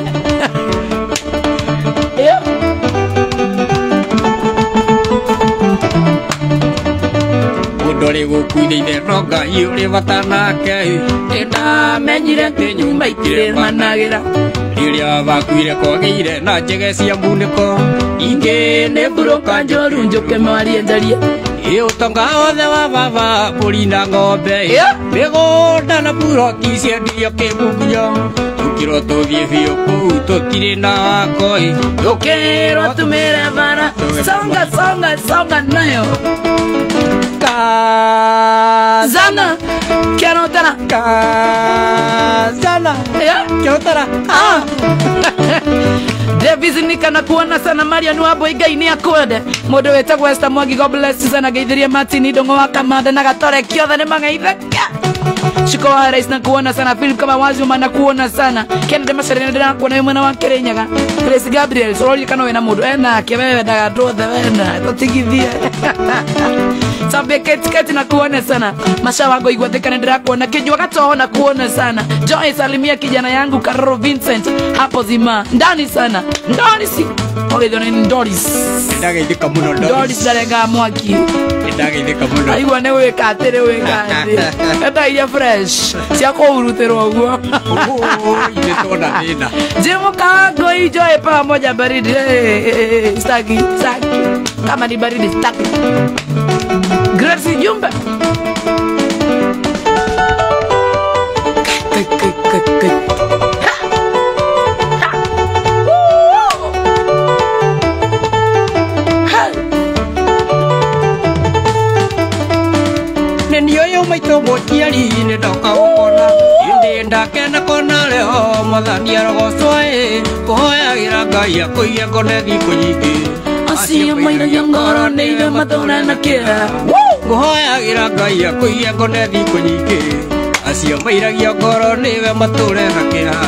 ndorĩ gũkuithe ithe no ngai ũrĩ bata nake nĩ ndamenyire atĩ nyũmba itirĩ managĩra rĩrĩa bakuire kwagĩire na njege cia munĩko ingĩ nĩ mburũka njoru njũke mwarie njarie ũtonga wothe wa baba mbũri na ng'ombe mĩgũnda na buroti ciendirio kĩmungunya tũkĩrwo tũthiĩ biũ kũu tũtirĩ na koi tũkĩrwo tumĩre bara songa songa songa nayo Zana Kianotara Zana Kianotara Davis nikana kuona sana Marian wabo igai ni akwende mũndũ wĩtagwo Esther Mwangi God bless you sana geithirie Martin Ndongo wa Kamanda na Gatore kiothe nĩ mangeithaka Shiko wa rais na kuona sana Philip kama wazi na kuona sana Kennedy Macerene ndĩra kuona mwena wa Kirinyaga Grace Gabriel sorori kana wena mũndũ ena kewewe ndaga ndothe wena tũtigithie Sabia keti na kuona sana Masha wango igwathekana ndĩra kuona Kijua Gatoho na kuona sana Joy salimia kijana yangu Karoro Vincent hapo zima ndani sana ndani si Ogethone Doris ndageithika muno Doris ndarenga mwaki ndageithika muno aigua nĩ wĩka atĩrĩ wĩka atĩ enda iria fresh cia kũhuruterwo ũguo itona thĩna Jimukango enjoy pamoja baridi staki kama ni baridi staki Grace Jumbe Nĩniũyũ maitũ mũtiari-inĩ ndoka gũkona ĩndĩ ndakena kona leo mwathani arogocwo kũhoyagĩra Ngai akũige ngone thikũ nyingĩ acio mairagia ngoro nĩ ithe matũũra na kĩeha kũhoyagĩra Ngai akũige ngone thikũ nyingĩ acio mairagia ngoro nĩwe matũũre na kĩeha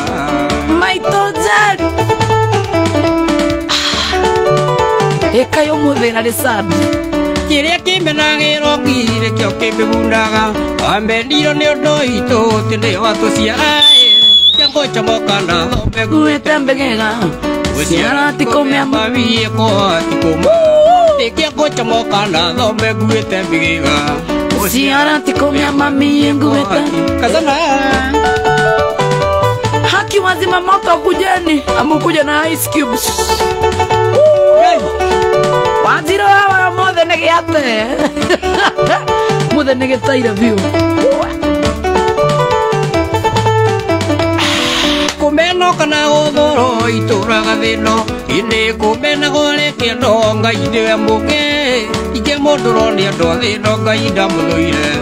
maitũ njari ekayo muthina ri sad kiria kimenagirwo kire kio kimbundaga ambendiro ni undu itu tinde watu ciara kiango chomoka na thombe guete mbegega guciara tikomea mavie ko tikoma kiango chomoka na thombe guete mbegega guciara tikomea mami guete kazana haki wazima moto kujeni amukuja na ice cubes waziro hawa mothe negiate mothe negetaira view kumeno kana uthoro ituraga thino ine kumena gore kendo ngai ndiwe muke ike munduro ni andu thino ngai ndamuthuire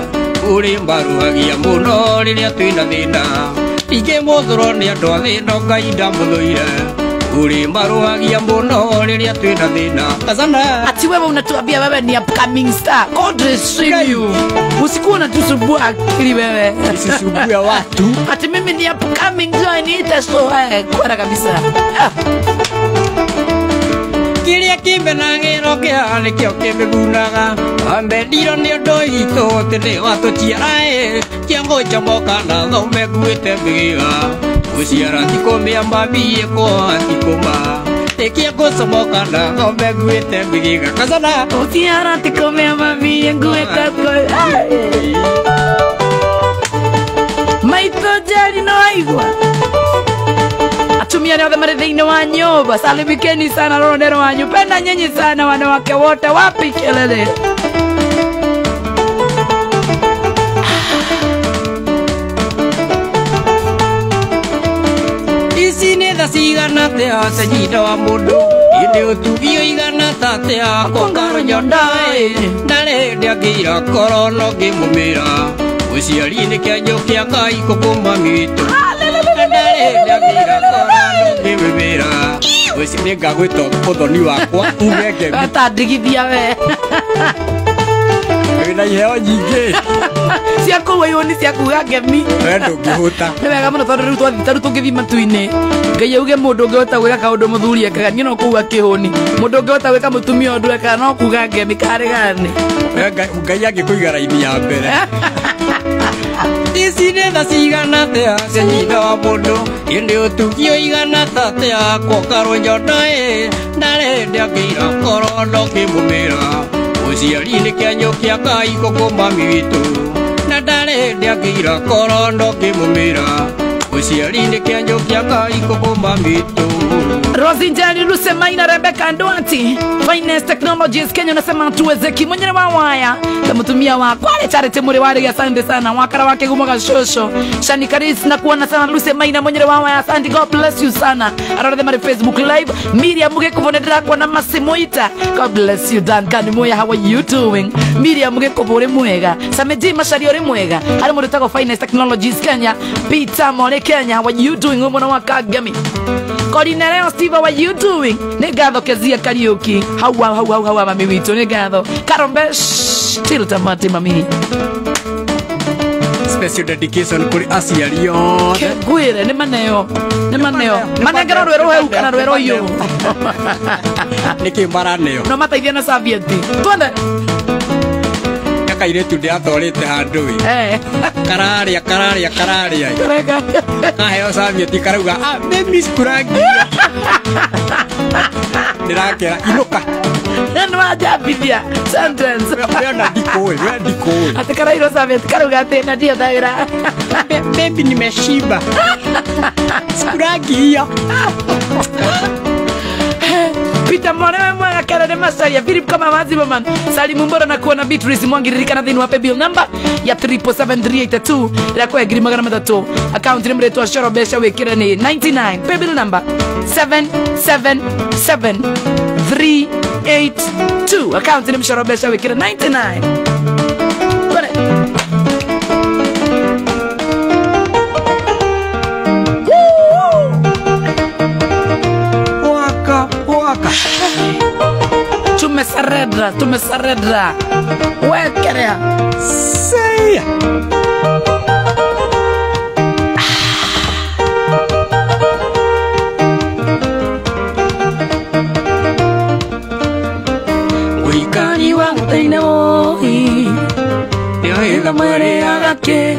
uri mbaruagia muno riria twina thina ike munduro ni andu thino ngai ndamuthuire uri mbaruagia muno riria twina thina kazana ati wewe unatuambia wewe ni upcoming star God receive you usikuwa unatusumbua akili wewe usisumbue watu ati mimi ni upcoming join ita so kwenda kabisa kiria kimenagirwo kiarä kä o kä mä gunaga ambendiro nä å ndå itå tä ndä watå ciaraä kiango chomoka na thome nguä te mbä gä ga gå ciara tikå mä amba mbiyä kwa tikå ma ä kiango comoka na thome nguä te mbä gä ga kazana utiara tikomea mami nguä te maito jari no aigua atumia othe marĩ thĩinĩ wa nyũmba salimikeni sana rũrũndĩro wanyu penda nyinyi sana wanawake wote wapi kelele ici nĩ tha cigana tea cenyindo wa mũndũ ĩndĩ ũtugio igana ta tea kokaro nyondaĩ ndarĩ ndĩangĩira koro no ngĩmũmĩra ũciari nĩ kĩanjũ kĩa ngai kũkũmba mitũ ndarĩ ndĩangĩira koro no ngĩmũmĩra ũci nĩ ngagwĩta ũthoni wakwa uge ngemi atandigithia we wĩna iheo nyingĩ cia kũwĩirwo nĩ cia kuga ngemi we ndũngĩhũta nĩ wega mũno tondũ rĩu twathiĩ tarĩu tũngĩthiĩ matu-inĩ ngai auge mũndũ ũngĩhota gwĩka kaũndũ mũthuri ekaga niĩ no kuga kĩhũni mũndũ ũngĩhota gwĩka mũtumia ũndũ ekaga no kuga ngemi karĩ gani ngai angĩkũiga raini ya mbere ici nĩ tha cigana tea cia nyina wa mũndũ ĩndĩ ũtugio igana ta tea kwokarwo nyonaĩ ndarĩ ndĩangĩira koro no ngĩmũmĩra ũciari nĩ kĩanyũ kĩa ngai gũkũma witũ na ndarĩ ndĩangĩira koro no ngĩmũmĩra ũciari nĩ kĩanyũ kĩa ngai gũkũma witũ Rosinjali Lusemaina Rebecca Nduati Finest Technologies Kenya nasema tuwezeki mwenye wa waya tamutumia wa kwale charity muri wale asante sana wakara wake gumoga shosho Shani Karis na kuona sana Lusemaina mwenye wa waya asante God bless you sana arode mari Facebook live Miriam muge kubonedera kwa na masimoita God bless you Duncan moya how are you doing Miriam muge kubore mwega Sameji mashari ore mwega ari muri tago Finest Technologies Kenya Peter Mole Kenya how are you doing umona wakagami Corineleo Steve, how are you doing? Negatho kezia karaoke. How mami wito negatho. Karombe tilta mate mami. Special dedication kuri aciari othe. Gwire ni maneo. Manengera rwero heu kana rwero yo. Niki maraneo. No mateithia na sabieti. Twende. Kairetu ndiatwarite handu wi kararia Rega kaheo sabieti karauga baby skurangia ndirakera inuka neno ajabithia sentence wewe ndikoe atakarairo sabieti karauga tena ndio thaira baby nimeshiba skurangia Peter Morewe mwega kelele masaria Philip kama mazi man Salimu mbora na kuona Beatrice mwangiririka na dhinu wape bill number ya 77382 ila kwa egiri magana matatu account nimre tu ashoro besha wekira ni 99 pay bill number 777382 account nimre ashoro besha wekira 99 Bale Tumesaredra wekelea sei Mwani wangu teine oi Niyo mwere agake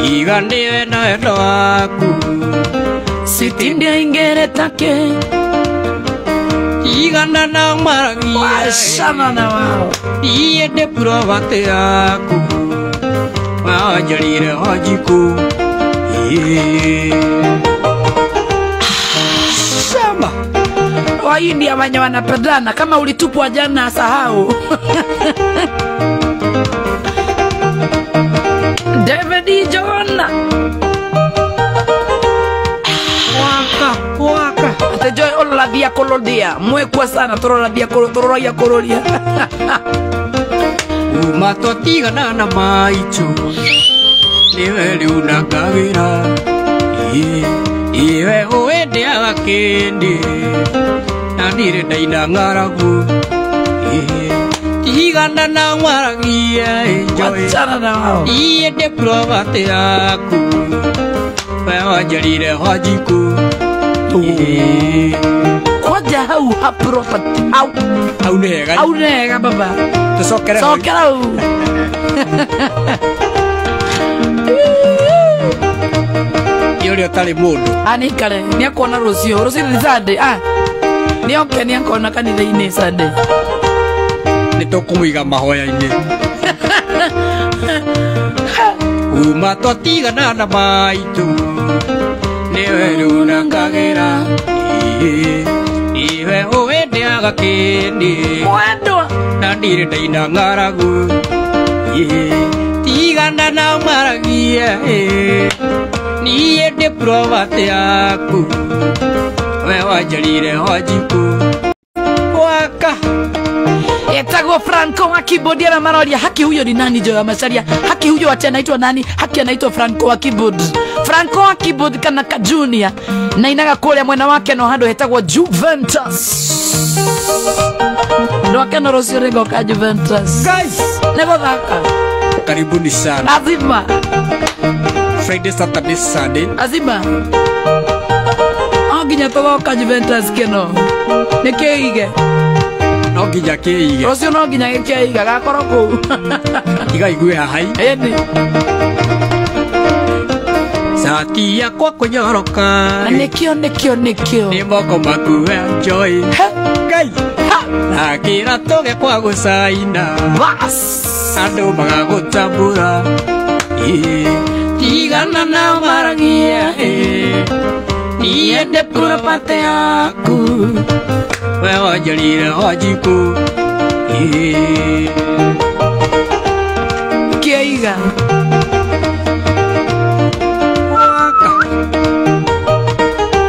Iga niwe na endo waku Sitindia ingere take Iga na maragia Washana na wao Iye de provate yaku Wajarire hajiku Shama Waindia wanya wanapendana kama ulitupwa jana sahau David John Waka Atejoy olo la via kolodia Mwekwa sana toro la via kolodia Umatotiga na maicho Niwe liunagagira Iwe uende agakendi Nandire daina ngaragu Igana na mwaragia Wachana na wao Iye de provate yaku Wajarire hajiku Koja hau haprofat Hau nega Hau nega baba Tusokera Sokera hau Yori otale mundu Anikare niakona Rocio ni Sunday Nioke niakona kanitha-ini Sunday Nitokumuiga mahoya-ini Uma twatigana na maitu Niwe runangagira Iwe uwende agakendi Mwendwa Nandire daina ngaragu Tigana na maragia Niye de provate yaku We wajarire hajiku Waka Etagwo Franco wa keyboard na maroria haki huyo ni nani jo masaria haki huyo ati anaitwa nani haki anaitwa Franco wa keyboard Franco wa keyboard kana ka junior na inaga kule mwana wake no hando hetagwo Juventus ndo akana Rocio rego ka Juventus Guys never thaka karibuni sana azima Friday Saturday Sunday azima Oginya togo ka Juventus keno nekeige no nginya kĩige Rocio no nginya gĩkĩiga gakorwo kũu iga igue hahai ĩni sati yakwa kũnyoroka nĩkĩo nĩ moko makuwe joy Ngai na kĩratũ gĩakwa gũcaina bas andũ magagũtambũra tigana na maragia niende purapate yaku we wajarire hajiku kĩiga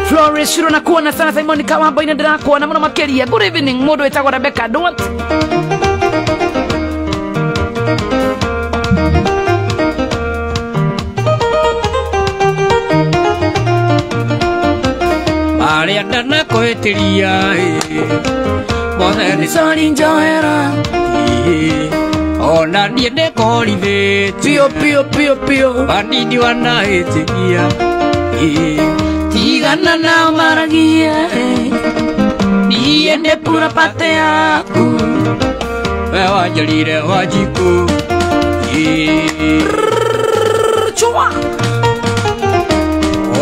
Flores shiro na kuona sana Simon Kawambo ina ndĩra kuona mũno makĩria good evening mũndũ wĩtagwo Rebecca Don't arĩa ndana kwĩtĩria mothe nĩ sorry njoera ona niĩ ndĩkorithĩtio pio banini wanahĩtĩkia tigana na maragia niĩ ndĩ pura pate yaku we wanjarire wanjikũ chua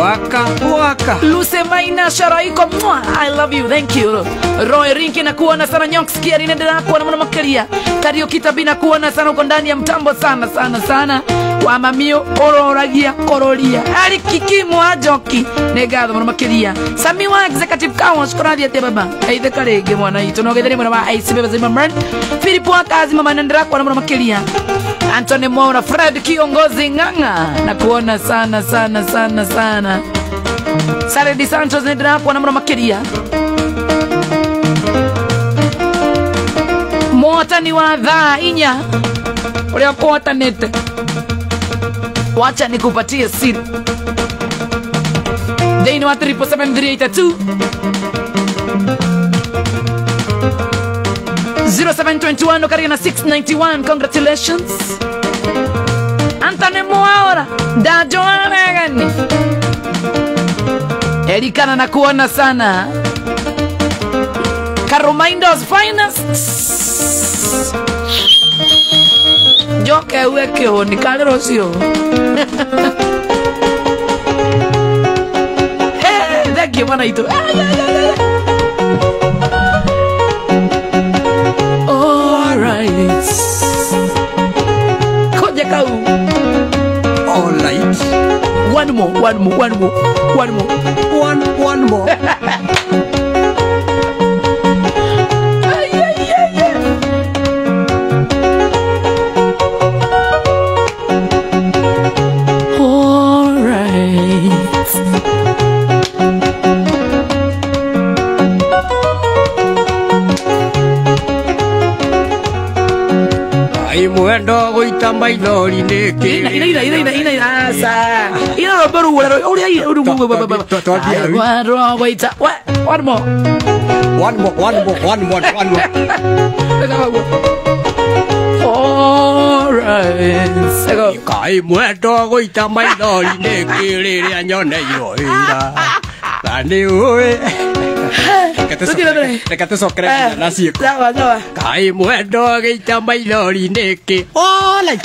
waka Luce Maina Sharaiko I love you thank you Roy Rinki na kuona sana Nyonks Kiari nendera kuona mwana makaria Kario Kitabina kuona sana uko ndani ya mtambo sana wa mamio ororagia kororia Ali Kikimu Ajoki negado mwana makaria Sami wa executive council koradia te baba Aithe karege mwana hito nogedheri mwana wa ICB bazima mran Filipu wa kazi mama nendera kuona mwana makaria Anthony Mwaura Fred kiongozi nganga na kuona sana Sare di Santos nendera hapo na makiria Mota ni wa dhaa inya Ule wakota nete Wacha nikupatie siri Deni wa 347-382 0721 Okaria na 691 Congratulations Antane Mwaura Da Joana Megani Elikana na kuona sana Karumaindo's finest. Joke weke honi kale rocio. Thank you, mana itu. Alright. Kau jakau. Alright. One more. Mwendo goita mailori niki ina asa ina lo baru wala uri uri goita one more alright sego kai mwendo goita mailori niki riria nyone yoira bani oi Reka tu sokre nasi ko. Sawa. Kai mwendo geita mailori niki. Olai.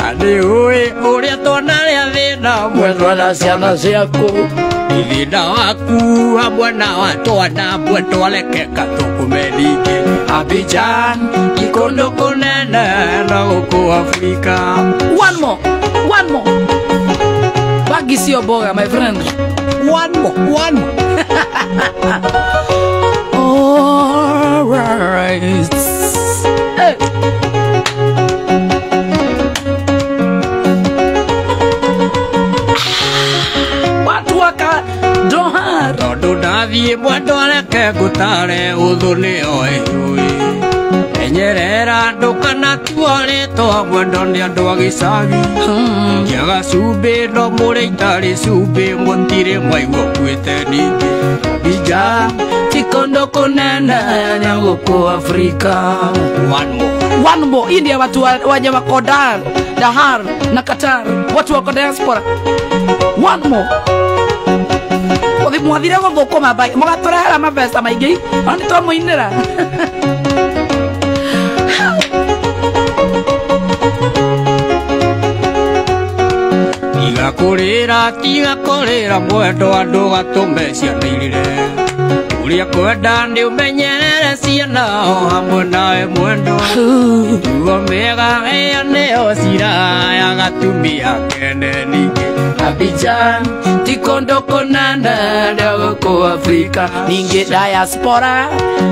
Ane oi, uria tona ria thina mwendo na ciana ciaku. Thina waku hamwe na watwana mwendo alekeka tukumenike. Abidjan, ikondo kunene na guku Afrika. One more. Bagi sio boga, my friend. One more. Alright. Hey. Watu waka doha. Tondu ndathie mwendo areke ngutare uthuni oe enyerera ndukana tuaretwo mwendo ni andu agicagi kiaga cumbi no muri itari cumbi mutire mwaigua kwite ningi bija Tikondo kunene ya guku Afrika. One more. India watu waje wako Dahar na Qatar. Watu wako diaspora. One more. Mwathire guthukuma bai. Mugaturehera mabesa maingi. Ani to muinira. tiga kurira mwendo andu gatume ciana irire uria kwenda ni umenyerere ciana hamwe nawe mwendo tugo mega ea neo cira ya gatumia kene ningi Abidjan tikondo konene guku Afrika ningi diaspora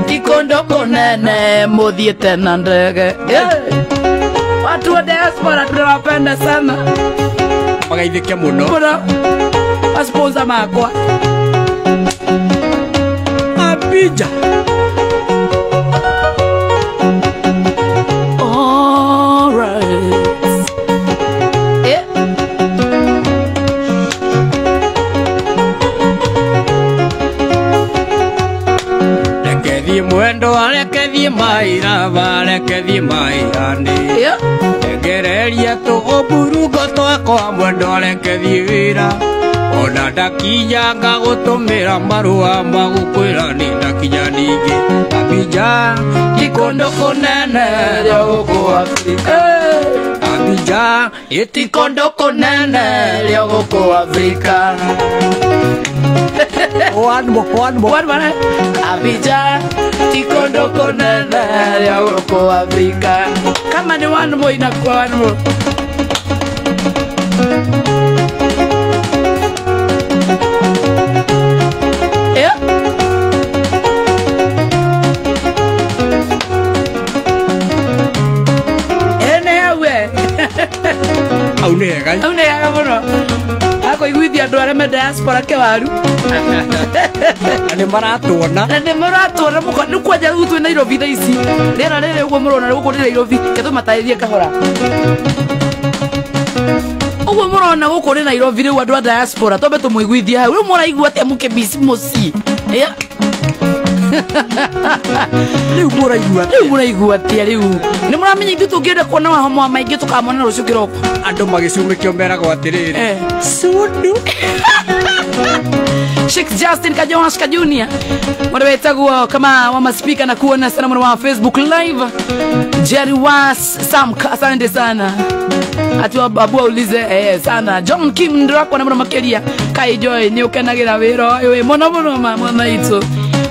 tikondo konene muthiete na ndege watu wa diaspora tunawapenda sana magaithike muno pasposa makwa Abidjan mwendo arekethie maira barekethie mairani ngereria tu oburugo twakwa mwendo arekethie wira ona ndakinya ngagutumira marua magukwira ni ndakinya ningi Abidjan ikondo kunene ria guku Afrika Abidjan itikondo kunene ria guku Afrika One more. Abidjan tikondo konene ya guku Afrika. Kama ni one more inakuwa one more. Enewe. Aunega muno. Ako iguithia andu aria me diaspora ke waru ni maratuona muko ni kwaja rutu Nairobi thaa ici rera rere uguo murona guku ni Nairobi ketho matairie kahora uguo murona guku ni Nairobi riu andu a diaspora tobe tumuiguithia hau riu muraigua atia muke bisi muci riu muraigua atia riu ni muramenya ithu tungienda kuona mahomo maingi tukamona rucio kiroko andu magicumikio meragwo atiriri sundu Sheikh Justin Kajoshka Junior wale wetaguo kama wa maspika na kuona sana mwana wa Facebook live. Jerry Was Sam, asante sana. Atu babu ulize sana John Kim ndako na mwana makelia kai joy ni ukenagira wiro we mwana mwana ito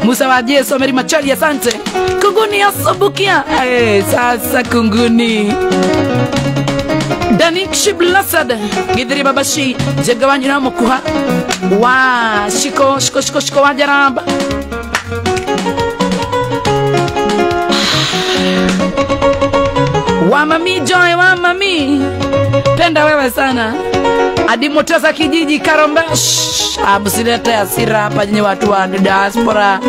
Musa wa Jesu Mary Machali, asante. Kunguni asobukia sasa kunguni Danik Shiblasad Gidri Babashi Jagawanyu na Mokuha wa shiko wa jaraba wa mami Joy wa mami penda wewe sana hadi Motasa kijiji Karombesh. Msilete hasira hapa nye watu wa diaspora.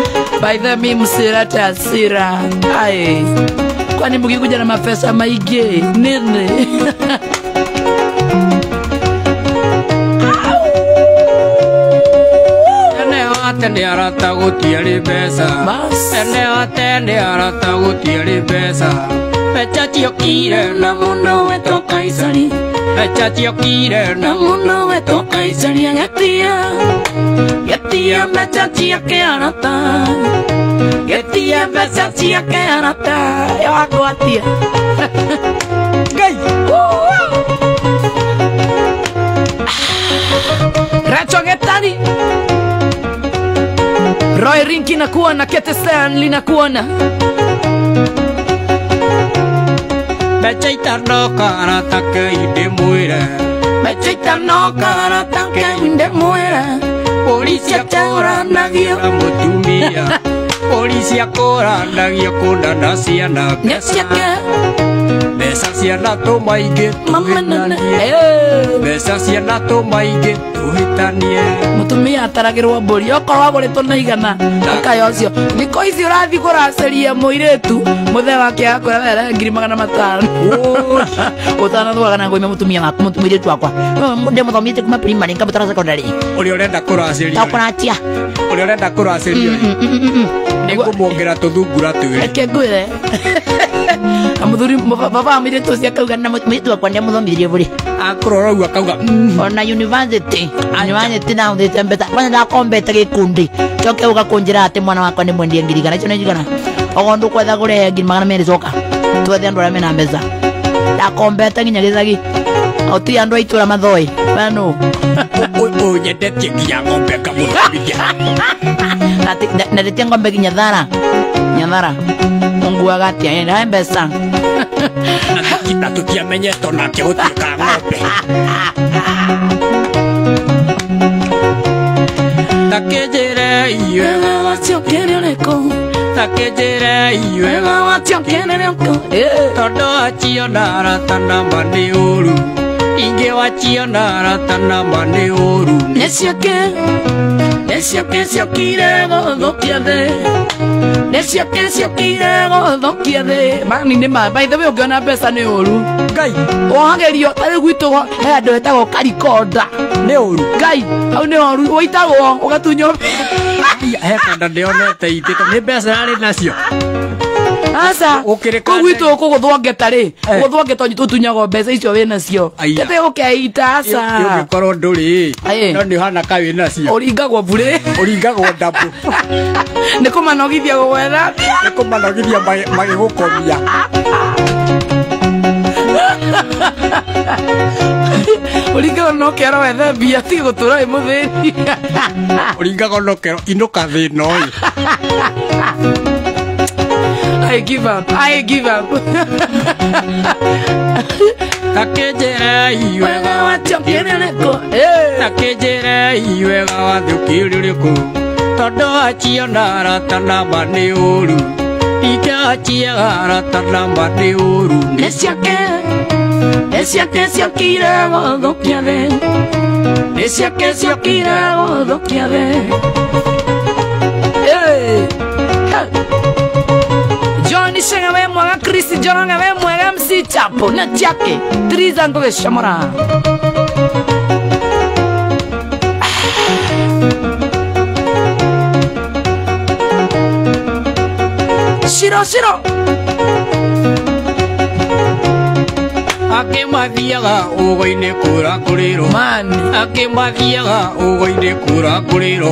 By the way msilete hasira. Ai. Kwani mkikuja na mapesa maige nini? Ene arata gutiari besa. Ene arata gutiari besa. Pechatio kire na muno weto kaisari. Pechatio kire na muno weto kaisari. Yatia pechatio ke arata. Yatia pechatio ke arata. Yo ako atia. Gai. Racho getani. Roy Rinki nakuwa na Kete Stanley nakuwa na Bechaita no karata ke inde muera. Bechaita no karata ke inde muera. Polisia kora nagio mutumia. Polisia kora nagio kuna nasiana. Nyasiake Besa siana to maige tuhitanie. Besa siana to maige tuhitanie. Mutumia ataragirwo mburi okorwo agoretwo na igana akayocio niko icio urathi kuraceria muiretu muthe wake akwera 500 utanathwaga na ngoime mutumia waku mutumiritu wakwa munde muthomite kuma primary ngabutara secondary uri urenda kuraceria takuratia uri urenda kuraceria ningumuongera tuthungura twiri eke ngwire amuthuri baba amiretu cia kauga na mutumiritu wakwa ndi muthomithirie buri akurora uga kauga ona university na uthite mbeta kwanza ndakombete gikundi coke ugakunjira ati mwana wakwa ni mwendie ngirigana icio nijigana ogondu kwetha gure 200 coka twethe andu arame na mbeca ndakombete nginya gicagi oti andu aitura mathoi bano nyendetie nginya ngombe ngamũthomithia na ndetie ngombe nginya thara munguaga atia ena mbeca na tutiamenyetwo nake gũtuĩka ng'ombe takĩnjĩre iwega wacio kĩrĩrĩkũ takĩnjĩre iwega wacio kĩrĩrĩkũ tondũ aciona arata namba nĩ ũru ingĩ waciona arata namba nĩ ũru nĩciake ciokire gũthũkia thĩ nĩciake ciokire gũthũkia thĩ mani nĩ ma by the way ũngĩona mbeca nĩ ũru Ngai wagerio tarĩ gwitũ he andũ etagwo karikonda nĩ ũru Ngai hau nĩ ũru wĩtagwo ũgatunyo he kanda ndĩonete itĩto nĩ mbeca yarĩ nacio asa kũ gwitũ kũgũthwongeta rĩ gũthwongeta tũtunyagwo mbeca icio wĩ nacio tete ũkeita asa ũngĩkorwo ndũrĩ no nĩ ũhana ka wĩ nacio ũringagwo burĩ ũringagwo ndambũ nĩ kũmanogithia gũgwetha nĩ kũmanogithia magĩgũkomia ũringagwo no kero wethe mbia tige gũtũra wĩ mũthĩni ũringagwo no kero inũka thĩna ũyũ I give up takĩnjĩre iwega wacio kĩrĩrĩkũ takĩnjĩre iwega wathĩ ũkĩrĩrĩkũ tondũ aciona arata namba nĩ ũru ingĩ aciaga arata namba nĩ ũru nĩciake ciokire gũthũkia thĩ nĩciake ciokire gũthũkia thĩ Johnny Shenga we mwega Chris Joronga we mwega MC Chapo na chake Triza ngoge shamora Shiro Akimathiaga ugo-inĩ kũrakũrĩrwo mani akimathiaga ugo-inĩ kũrakũrĩrwo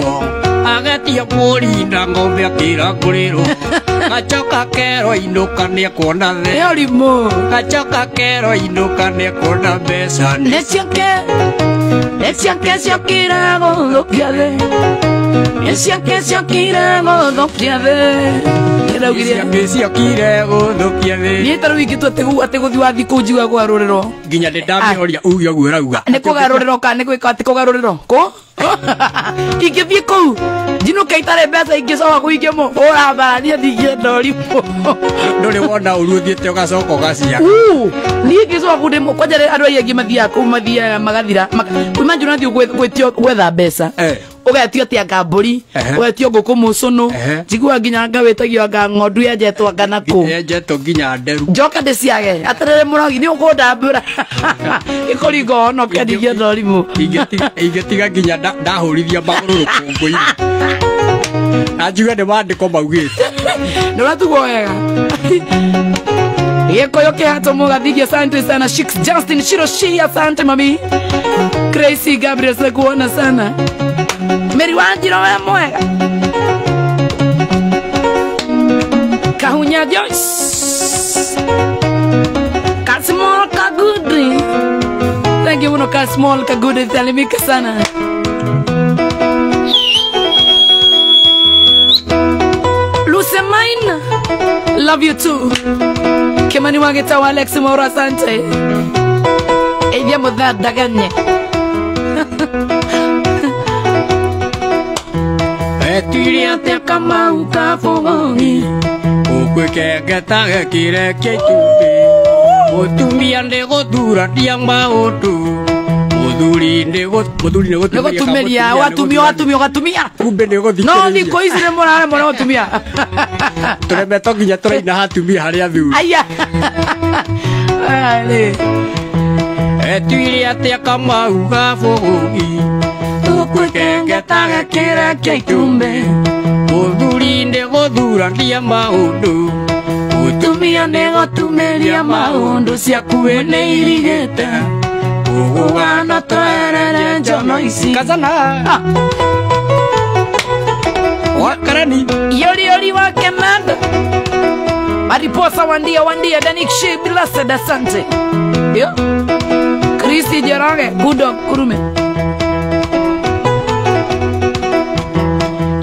agatia mũri na ng'ombe akĩrakũrĩrwo gacoka kero inũka nĩekuona the yorimũ gacoka kero inũka nĩekuona mbeca nĩ ciake ciokire gũthũkia thĩ nĩ ciake ciokire gũthũkia thĩ ciake ciokire gũthũkia thĩ niĩ tarũ ingĩtua atĩ gũthiĩ wathi kũu njiga kũgarũrĩrwo nginya nĩndamĩoria uge ũguo ũrauga nĩ kũgarũrĩrwo kana nĩ gwĩka atĩ kũgarũrĩrwo kũ ingĩthiĩ kũu njinũke itarĩ mbeca ingĩcoka kũu ũrambarania ndingĩenda ũrimũ ndũrĩ wona ũru ũthiĩte ũgacoka ũgaciaka niĩ ingĩcoka kũu ndĩmũ kwanja andũ aia aingĩ mathiaga kũu mathiaga magathira imagine ũrathiĩ gwetha mbeca ũgetio atĩ anga mbũri ũgetio ngũkũ mũcũnũ njiguaga nginya anga wĩtagio anga ng'ondu yenjetwo anga nakũ yenjetwo nginya nderu njoka ndĩciage atĩrĩrĩ mũrogi nĩ ũkũndambũra gĩkũringa ũhonokia ndingĩenda ũrimũ ingĩtiga nginya ndahũrithia magũrũ rũkũngũ-inĩ na njuge nĩ maandĩko maugĩte nĩ ũratugwo wega gĩkũyũ kĩhatwo mũgathigia asante sana Shix Justin Shiroshi asante mami Gracie Gabriel sikuona sana Meri Wanjiro we mwega Kahunya Joyce Kasmol Kagudri thank you muno Kasmol Kagudri talimika sana Lucemain love you too Kimani wangeta wa Alex Mora asante Edia modha daganye Etiria te Kamau Kabogogi Ũkwĩkengeta gĩkĩre kĩa itumbĩ Mũtumia nĩ gũthurania maũndũ Mũthuri nĩ gũtumĩria watumia kumbe nĩ gũthikĩrĩria no thikũ ici nĩ mũrare mũno gũtumia tũremetwo nginya tũraina hatumia harĩa athuri aya Etuire atĩa Kamau Kabogogi Ũkwĩkengeta gĩkĩre kĩa itumbĩ Mũthuri nĩ gũthurania maũndũ Mũtumia nĩ gũtumĩria maũndũ ciaku we nĩ irigĩte Ũgũgana twerere njono ici Kazana Wakarani Yori wa Kemanda Mariposa wandia Danik Shea Blessed asante Yo Kristi Jerage Budo Kurume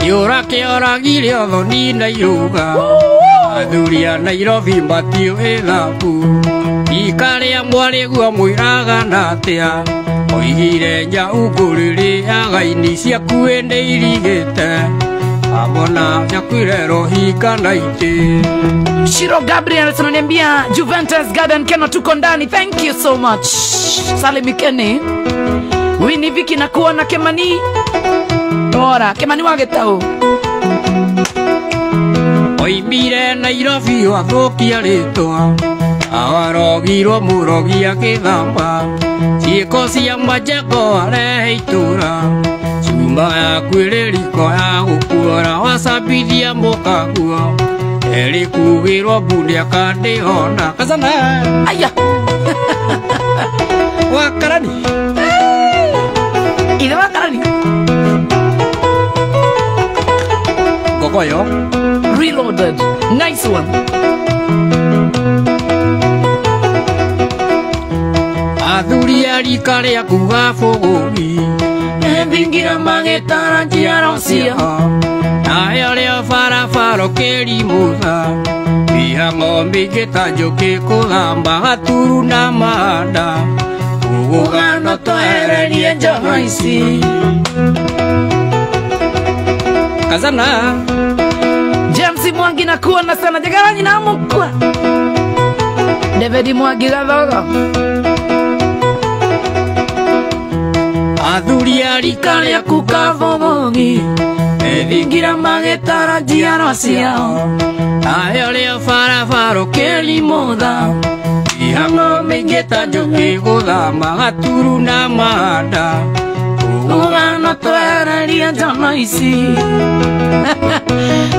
Yorake oragire othoni na iruga Athuri a Nairobi matio ĩthabu Ikarĩa mwarĩguo mwĩraga na atĩa Oigire njaũngũ rĩrĩaga ini ciaku nĩ irigĩte Amona nyakwĩre rohinga na itĩ Shiro Gabriel tunaniambia Juventus Garden Keno tuko ndani thank you so much Salimikeni Winnie Vicky na kuona Kemani Ora Kemani wagetao Oimbire Nairobi wathũkia rĩtwa Awarogirwo mũrogi agĩthamba Ciĩko cia Majengo arehe itũra Cuma yaku ĩrĩ riko ya gũkuora wacambithia mũkaguo Erĩ kugĩrwo mbunde akandĩhona Kazana Aya Wakarani Ithe Wakarani Gogoyo Reloaded nice one Athuri a rika rĩaku Kabogogi Ethingira magĩtara njiaro ciao Nayo rĩo barabara ũkĩrimũtha Mĩhang'o mĩingĩ ta njũkĩ kũthamba gaturu na manda Ũgũgano twehererie njono ici Kazana James Mwangi na kuona sana Jagaranyi na mukua David Mwangi gathogo Athuri a rika rĩaku Kabogogi Ethingira magĩtara njiaro ciao Nayo rĩo barabara ũkĩrimũtha Mĩhang'o mĩingĩ ta njũkĩ gũthama gaturu na manda Ũgũgano twehererie njono ici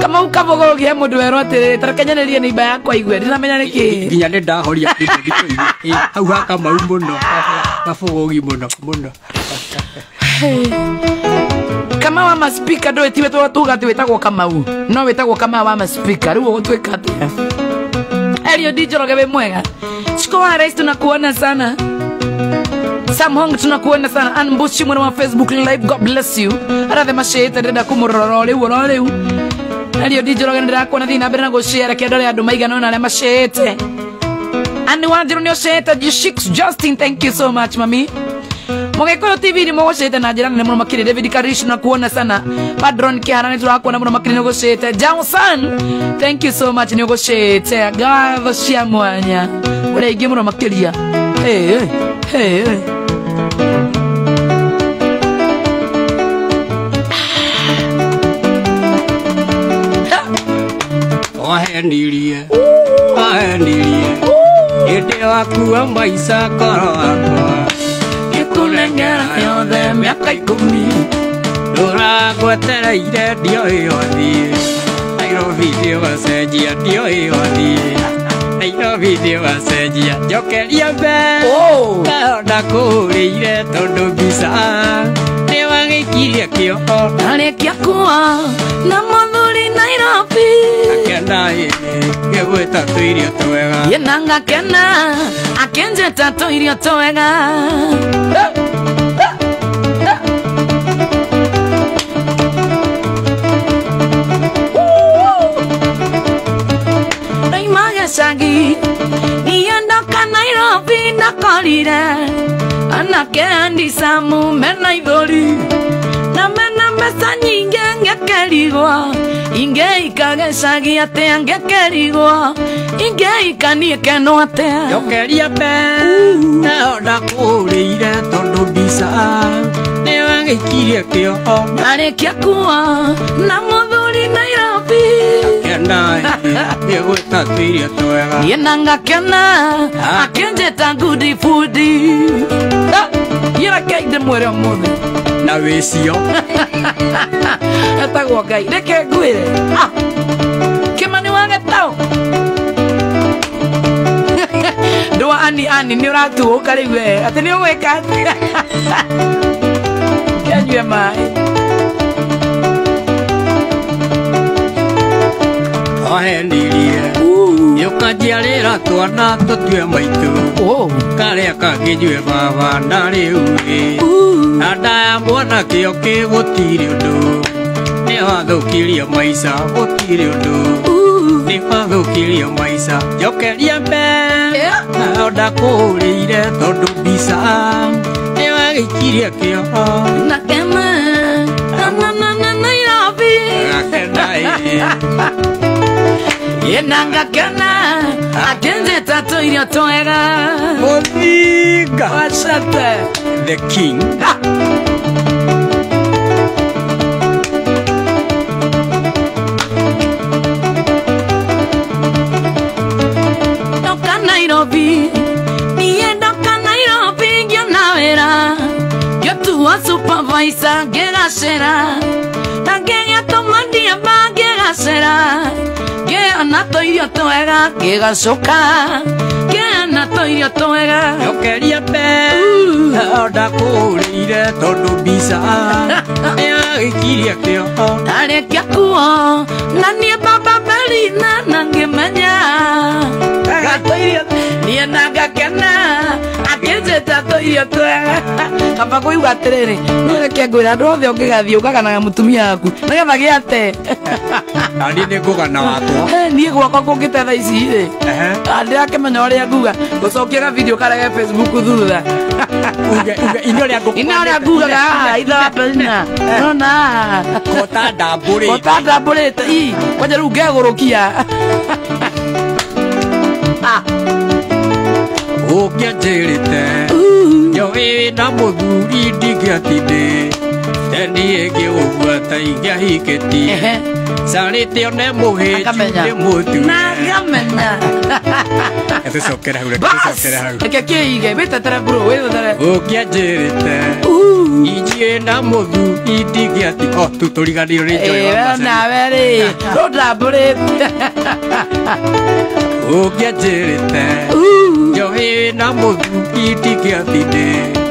Kama Kamau kabogogia mundu werote tarakenyaneria ni iba yakwa igwe ndiramenya niki nginya nĩ ndahoria kĩndũ gĩtũ-inĩ hau ha Kamau mũno gabogogi mũno Kamau wa maspika ndo etiwe tuga wetagwo Kamau no wetagwo Kamau wa maspika riu gutwika atia Elio Dijoroge we mwega Chikoa Rais tunakuona sana Sam Hong tunakuona sana Anbushi mwana wa Facebook live God bless you Arathe masheta ndenda kumuroro leu Elio Dijoroge ndenda kuona thina mbere na gushare kiandore andu maigana na mashete Ani wanjiru nio sheta Jishix Justin thank you so much mami Mogekoro TV ni mogoshete na jirani na muno makiri David Karish na kuona sana Padron Kiharani tunakuona muno makiri nogoshete Johnson thank you so much nogoshete Gava shia mwanya ule igi muno makiri ya hey Wahenirie Ede wakua maisa koro wakwa Gikunengera yothe miaka 10 Ndũragwetereire ndioĩ othie Nairobi ndĩũgacenjia ndioĩ othie Nairobi ndĩũgacenjia njokeria mbe Ndona kũũrĩire tondũ mbica nĩwagĩikirie kĩo Narĩkia kuwa na mũthuri Nairobi Akendaĩ gĩgwĩta tũirio twega Yena ngakena akenjeta tũirio twega Shagi niendoka Nairobi nakorire anake andi samu mena ithori na mena mesa nyingi ngekerigwa inge ikageshagi atia ngekerigwa inge ikanie keno atia njokeria mbe ndona kũũrĩire tondũ mbica nĩwagĩikirie kĩo narĩkia kuwa na mũthuri Nairobi Gĩgwĩta tũirio twega Yena ngakena akenjeta goody foodi Yera kaide mwere mũthĩ na wĩcio Etagwo Ngai reke ngwĩre Kĩmani wa Gĩtaũ Ndũa ani nĩ ũratuũka rĩu atĩ nĩ ũgwĩka atĩa Kĩanyue maĩ Wahenirie Nĩũkanjiarĩra twana tũtue maitũ Karĩa kangĩnyue baba na rĩu Na ndaya mwanake ũkĩ gũtirĩ ũndũ Nĩwathũkirie maica gũtirĩ ũndũ Nĩwathũkirie maica njokeria mbe Ndona kũũrĩire tondũ mbica nĩwagĩikirie kĩo Nakena na Nairobi Yena ngakena akenjeta tũirio twega Mũthinga Wacate The King Ndoka Nairobi Niye ndoka Nairobi ngiona wĩra Ngĩtua supervisor ngĩgacĩra Na ngĩgĩa tũmandia ngĩgacĩra Ngĩona tũirio twega ngĩgacoka Ngĩona tũirio twega njokeria mbe Ndona kũũrĩire tondũ mbica nĩwagĩikirie kĩo Narĩkia kuo na niĩ baba Berina na ngĩmenya Gatũirio niĩ na ngakena akenjeta tũirio twega Kaba kũigua atĩrĩrĩ nĩ reke ngwĩra andũ othe ũngĩgathiĩ ũkaganaga mũtumia waku nĩgetha gĩate Naniĩ nĩ ngũgana wakwa niĩ gwakwa kũngĩte thaa ici rĩ ndĩrakĩmenya ũrĩa nguga gũcokia gavideo karege Facebook thutha ina ũrĩa ngugaga ithe wa Berina nona Kota ndambũrĩte kwanja rĩu ngegũrũkia ũngĩanjĩrĩte njoĩ na mũthuri ndingĩatindĩ Niĩ ngĩgũbuata ingĩahikĩtie Sarite one muhe Akamenya. chude mutu Nagamenya. Etusokera hura Bas. Eke kiige bita tere bro wewe tere. Ukianjirite Ijienda muthu idigiati tuturiganiro ni Joy wa Masai Na veri. Roda bure. Ukianjirite Joy na muthu idigiati de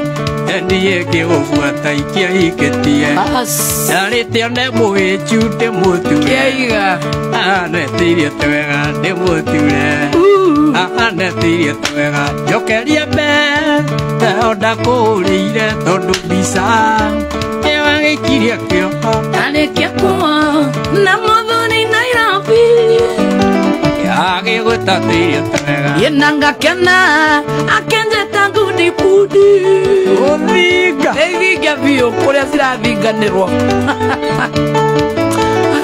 Ndiye ke ofuata ikia iketie Bas. Sarite one muhe chude mutu Kiiga. Anetirie twega ndi mutule Anetirie twega Jokerie me Onda kũrĩire tondũ mbica Nĩwagĩkirie kĩo Anekekwa na muthuri Nairobi. Agĩgũtatĩire twega Yenanga kena akenjeta ngudi budi. Ũthinga Nĩthinga biũ kũrĩa cirathinganĩrwo.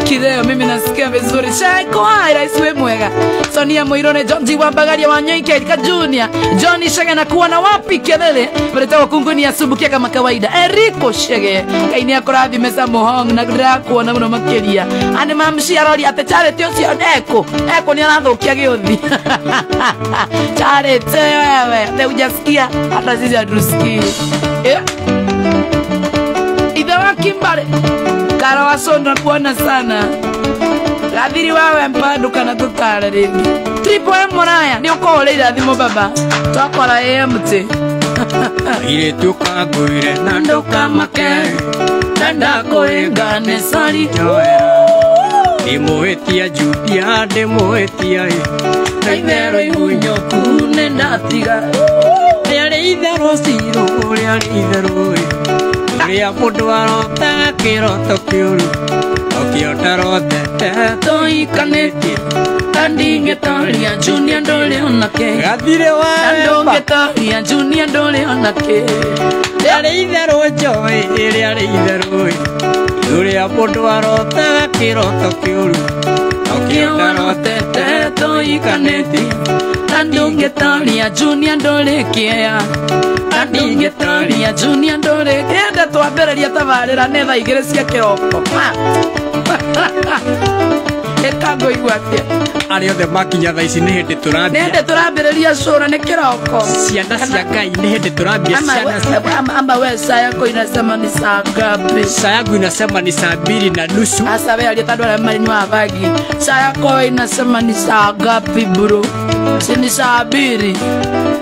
Kideo mimi nasikia vizuri. Shaiko hai rais we mwega. Sonia Muirone, John G wa Bagaria wa Nyoi Erika Junior. Johnny Shege na kuwa na wapi kelele. Peleta wakunguni ya subukia kama kawaida. Eriko Shege. Kaini ya korathi mesa mohong na gudra kuwa na muna makelia. Ane mamshi arori ate chare teo siya eko. Eko ni anadho kia geothi. Chare teo wewe. Te ujasikia. Hata sisi hatusikii. Idha wa Kimbare. Kara wa Sonda kuona sana. Gathiri wawe mpanduka na tutare ringi. Triple M Moraya ni okole irathimo baba. Twakora EMT. Ile tukagwire na Ndoka make. Nanda koengane sari. Ndĩmũhĩtia Judia ndĩmũhĩtia Kaithero imunyoku nenda tiga. Rĩarĩ itherũ cirũ rĩarĩ itherũ Rĩa mũndũ arotaga kĩroto kĩũru Ũkĩota rotete Toikanĩtie. Andingetoria Junior ndole onake. Gathire wawe Andongetoria Junior ndole onake. Rĩarĩ itherũ Joy rĩarĩ itherũ Rĩa mũndũ arotaga kĩroto kĩũru Ũkĩota rotete Toikanĩtie. Andongetoria Junior ndole kĩea. Andingetoria Junior ndole kĩenda twambĩrĩria tabarĩra nĩ thaa igĩrĩ cia kĩroko. Eka ngũigua atĩa. Arĩa othe makinya thaa ici nĩ hĩndĩ tũrambia Nĩndĩ tũrambĩrĩria cũra nĩ kĩroko. Ciana cia Ngai nĩ hĩndĩ tũrambia Ama we saa yako inasema ni saa ngapi? Saa yangu inasema ni saa 2:30 Asa we aliyetandwa na malinywa bagi. Saa yako inasema ni saa ngapi bro? Si ni saa 2.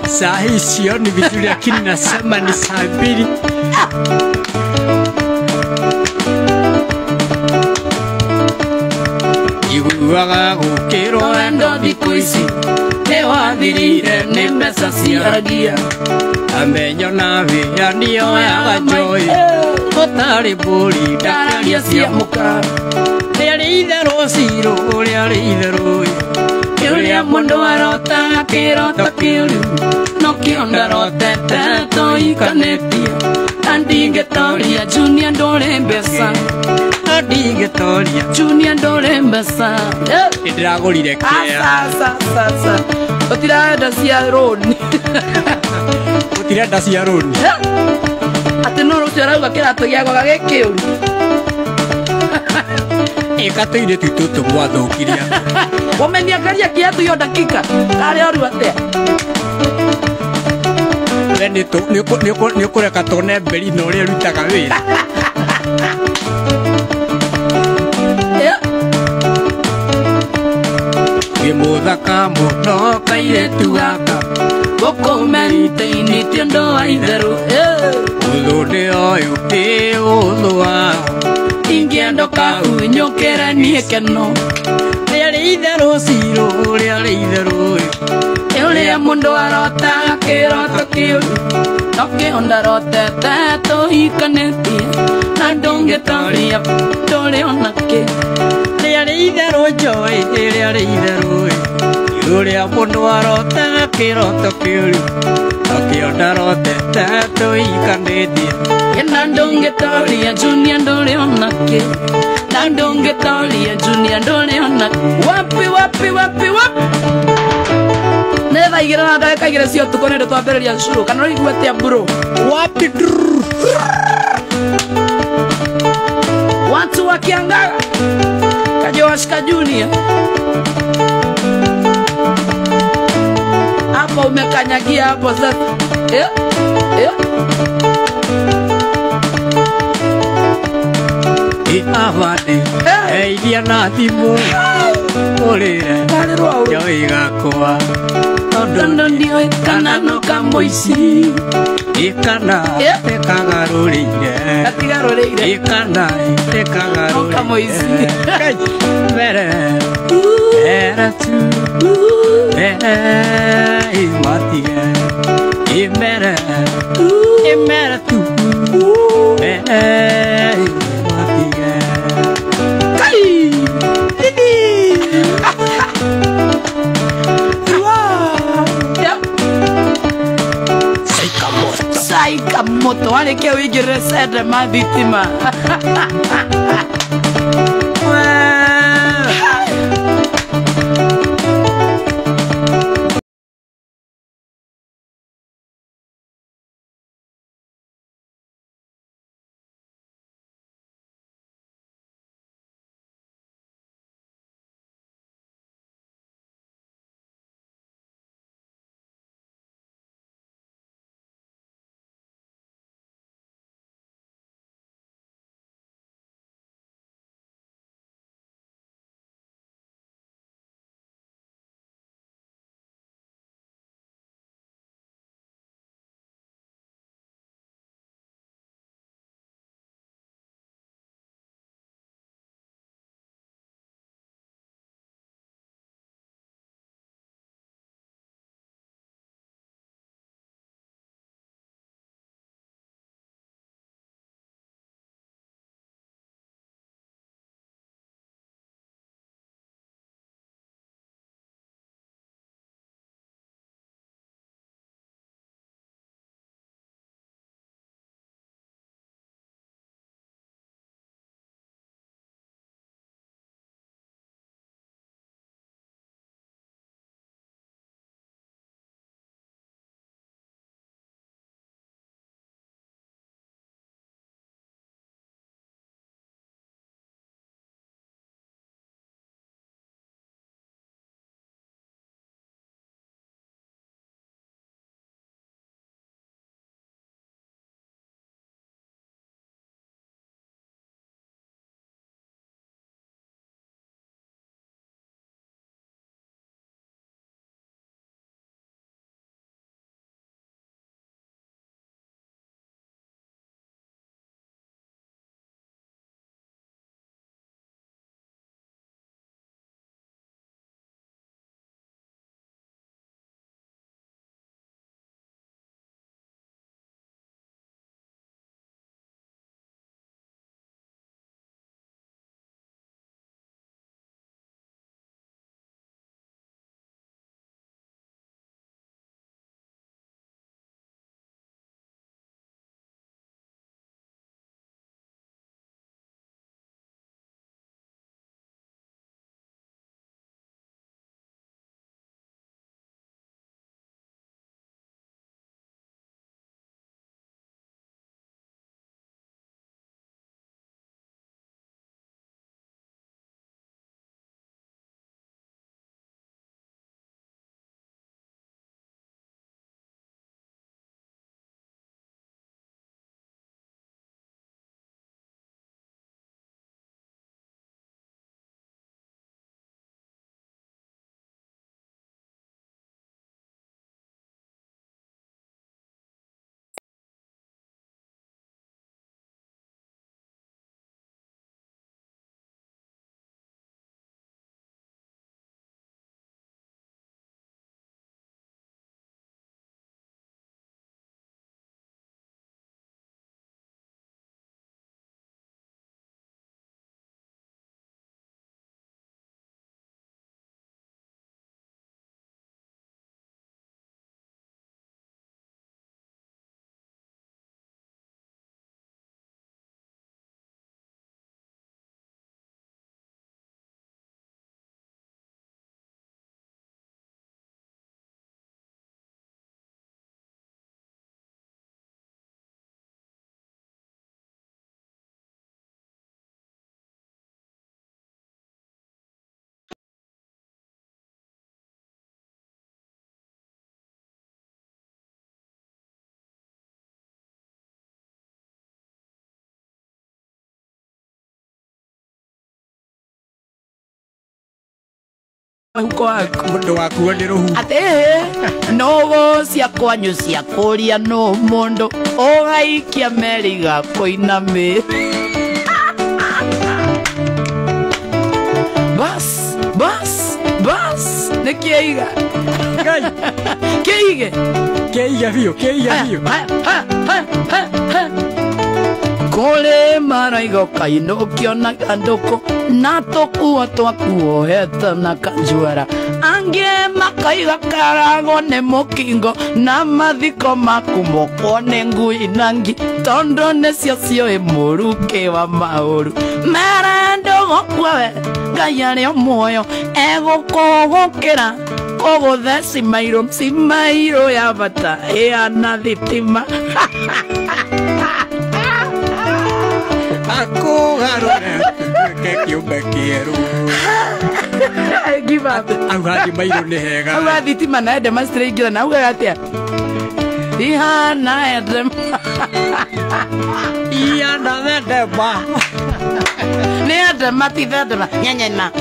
Saa hii sioni vizuri lakini nasema ni saa 2 Iguaga gũkĩrwo Endo thikũ ici nĩ wathirire nĩ mbeca ciaragia. Amenyo na wĩya nĩoyaga Joy Gũtarĩ mbũri ndakaria cia mũka Rĩarĩ itherũ cirũ rĩarĩ itherũ Ũrĩa mũndũ arotaga kĩroto kĩũru no kĩonda rotete toikanĩtie. Andingetoria Junior ndũrĩ mbeca. Andingetoria Junior ndũrĩ mbeca. Nĩndĩragũrire kĩea Sasa ũtirenda cia roni. Gũtirenda cia rũni Atĩ no rũcio arauga kĩratũ gĩakwa gagĩkĩũru. Ĩka tũirĩtu tũtũ mwathũkiria Umeniangalia kiatu hiyo dakika. Kale oru atĩa. We nĩũkũreka tone mberi na ũrĩa rutaga wĩra Wĩ mũthaka mũno kairĩtu gaka Gũkũmenti-inĩ ti ũndũ wa itherũ. Ũthũ ndĩoĩ ũkĩ ũthũ wao Ingĩenda kahunyũkĩre niĩ keno. Rĩarĩ itherũ cirũ rĩarĩ itherũ Ũrĩa mũndũ arotaga kĩroto kĩũru no kĩonda rotete tũhikanĩtie. Na ndũngĩtoria ndũrĩ onakĩ. Rĩarĩ itherũ Joy rĩarĩ itherũ Ũrĩa mũndũ arotaga kĩroto kĩũru Ũkĩonda rotete tũhikanĩtie. Na ndũngĩtoria Junior ndũrĩ onakĩ. Na ndũngĩtoria Junior ndũrĩ onakĩ. Wapi nĩ thaa igĩrĩ na ndagĩka igĩrĩ cia ũtukũ nĩndĩ twambĩrĩria cũrũ. Kana ũraigua atĩa bro? Wapi Watu wakiangaga Kajoaska Junior. Hapo umekanyagia hapo sasa. Avane iria na thimu urire joi gakwa Tondo ndiyo kana no kamoici ikana tekagarurire Katigarurire ikana tekagarurire kamoici mere era tu imatie imere tu Saika moto wale ke wigire sede madhitima huko wako mundu waku ndi ruhu ate nogo cia kwanyu cia kuria no mundu ogaikia meriga koinami bas nikiiga kiige biu kole maraigo kaino kiona andoko nato kuo twakuohete na kanjuara ange makaiga karago ne mokingo na mathiko makumoko ne ngui nangi tondo ne cio emuruke wa mauru merendo gokwe gayare omoyo ego kogokera kogothe simairo ya bata ana thitima akugarure ke kiumbe kieru give up auga thimairo ni hega auga thitima na demonstrate na auga atia ihana edem ni edema ti edema nyanyana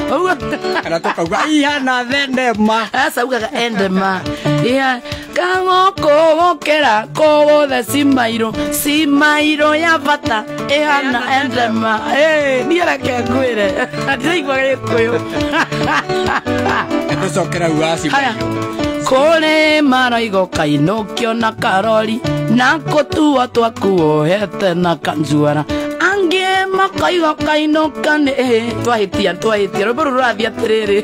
kana tukauga ihana thedema asa uga endema iya kangoko gokera kogothe simairo ya bata ihana endema niereke ngwire ndiraigua gikuyu tucokera uga simairo kole maraigo kainokio na karori na kotua twakuohete na kanjuara ange makaigo kainoka ne twahitia rũbũrũ rũrathiĩ atĩrĩrĩ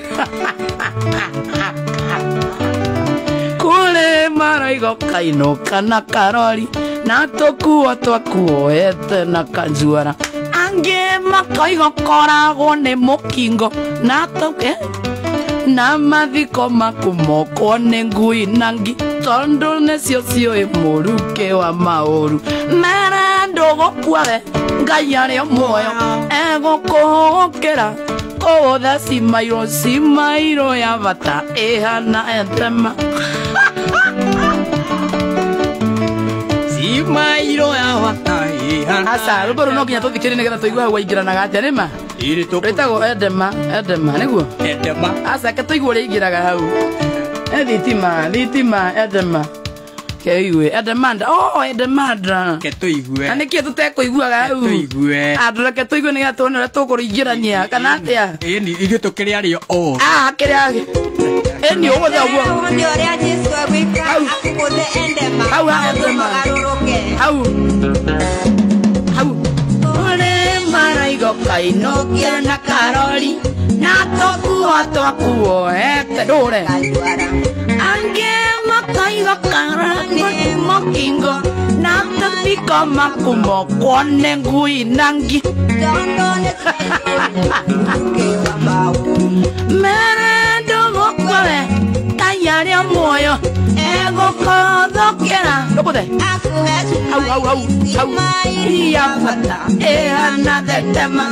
kole maraigo kainoka na karori na tokuo twakuohete na kanjuara ange makaigo koragwo nĩ mũkingo na toke na mathiko makumoko nĩ ngui nangi tondo nĩ cio mũruke wa maũru merendo gũkua ngai arĩ muoyo egũkũgũkĩra kũgũtha simairo ya bata ĩhana endema simairo ya bata ĩhana asa rũbũrũ no nginya tũthikĩrĩrie nĩgetha tũigue hau waingĩranaga atĩa nĩma rĩtagwo endema nĩguo endema asa ke tũigue ũrĩa ingĩraga hau thitima endema keigue edemanda edemanda ke tuigue na nĩkĩĩ tũtekũiguaga hau andũ reke tũigue nĩgetha tuone ũrĩa tũkũrũingĩrania kana atĩa ĩni ithuĩ tũkĩrĩ arĩo kĩrĩa ĩni ũgũthe ũguo hau ũrĩ maraigo kainokia na karori na tokuo twakuohete ndũre ange makaiga karani mokingo na tathiko makumoko nĩ ngui nangi merendo gũkwe tayari muoyo egũkũthũkĩra ndũkũthe hau iya bata ĩhana thetema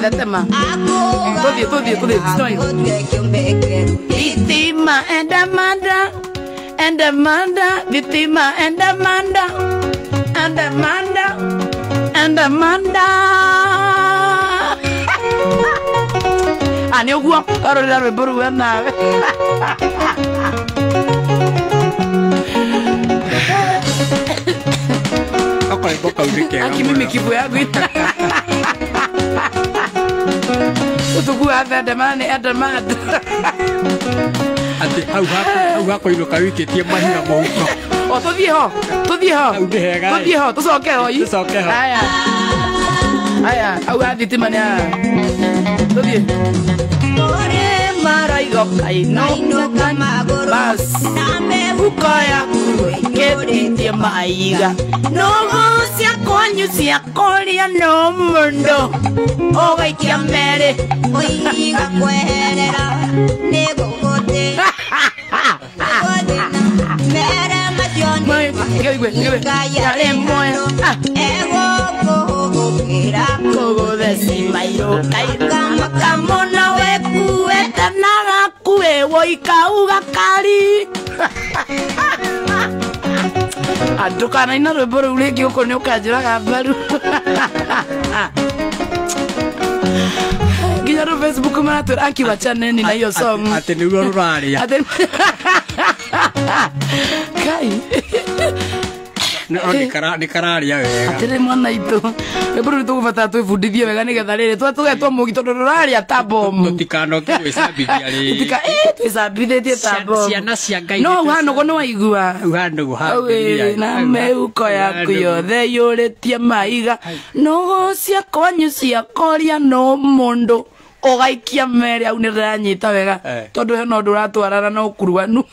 tũthiĩ thitima endemanda thitima endemanda ani ũguo karorera rwĩmbo rũu nawe akimimi kibu yangu utukua endemani endemanda ati hau hakoinũka wikĩtie mahiga mũhuko tuthiĩ ho tũcoke ho aya hau thitima nĩ tuthiĩ maraigo kainoka bas huko yaku ĩkĩtitie maiga nogo cia kwanyu cia kũrĩa no mũndũ ũgaikia merĩ ũiga kweherera nĩ gũgũtĩ mere macioni ngayarĩ muoyo egũkũgũkĩra kũgũthe simairo kamũno wĩkuĩte na gakuĩ woikauga kari andũ kanaina rwĩmbo rũu rĩngĩ gũkũ nĩ ũkanjũraga mbaru Yaro Facebook maratur anki wachaneni na hiyo song. Ate ni ruraria. Ate Kai. No ni kararia wega. Ate mwana itu. Eburu tukufata twifundithie wega nigetha riri twatugetwo mugito ruraria tabom. Tutikano kwisabithia ri. Tutika twisabithitie tabom. Ciana cia Ngai. No hano gono waigua. Hano Na meuko yaku yothe yuritie maiga. No cia konyu cia koria no mundu. Ogaikia mere au ni ranyita wega. Tondu he no nduratwarana no kuruanu.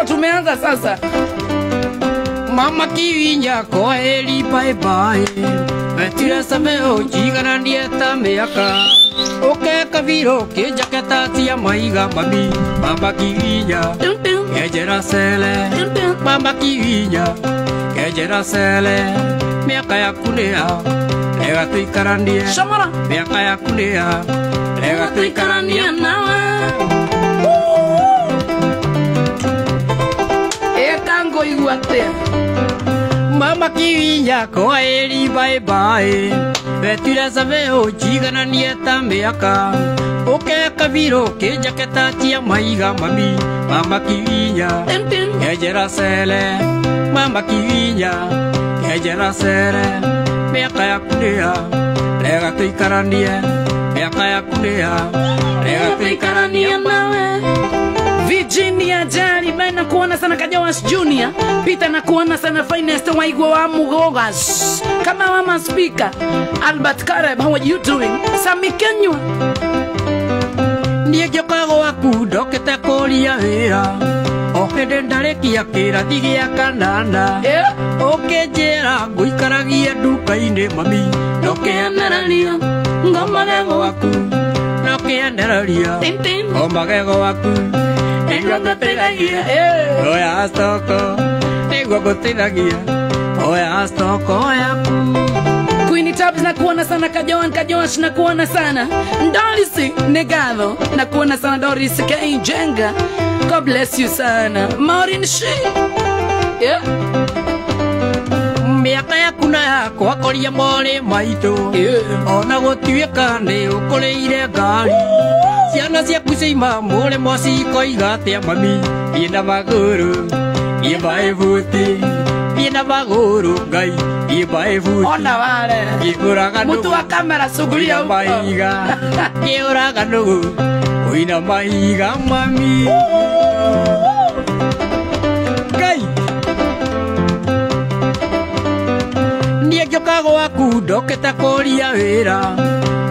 Tumeanza sasa. Mama Kiwinya kwaheri bye bye. Metira sameo jigana ndieta miaka. Oke kaviro ke jaketa tia maiga mami. Mama Kiwinya kejera sele. Mama Kiwinya kejera sele. Miaka ya kunea lega tuikarandie. Shamara miaka ya kunea lega tuikarandie nawe. Tango iguate. Mama Kiwinya kwaheri bye bye. Betira saveo jigana nieta miaka. Oke kaviro ke jaketa tia maiga mami. Mama Kiwinya kejera sele. Mama Kiwinya kejera sele. Miaka ya kunea lega tuikarandie. Miaka ya kunea lega tuikarandie nawe. Virginia Jari Bena kuona sana Kajawas Junior. Peter na kuona sana Finest Waigwa wa Mugogas. Kama mama speaker Albert Kareb, how are you doing? Sami Kenywa Niye kago waku dokete koria wira. Okende ndarekia kirathi gia kanana. Okejera nguikaragia nduka-ini mami. Nokeanararia ngoma gego waku. Nokeanararia ngoma gego waku. Nigua ngũteithagia. Oya astoko nigua ngũteithagia. Oya astoko yaku. Queen Tabs na kuona sana Kajawash na kuona sana Doris Negado na kuona sana Doris K Jenga. God bless you sana Maureen She. Yeah. Miaka yaku na yakwa koria mori maitu. Ona gũtuĩka nĩ ũkũrĩire ngari. Ciana ciaku ciaima mũrĩ mũciko igatia mami. Thiĩ na magũrũ thiĩ mbaĩ buti. Thiĩ na magũrũ Ngai thiĩ mbaĩ buti. Ona wale Ngĩkũraga nũgũ mutu wa kamera suguria huko. Maiga ngĩũraga nũgũ kũina maiga mami. Ngai niĩ ngĩũka gwaku ndokĩte kũria wĩra.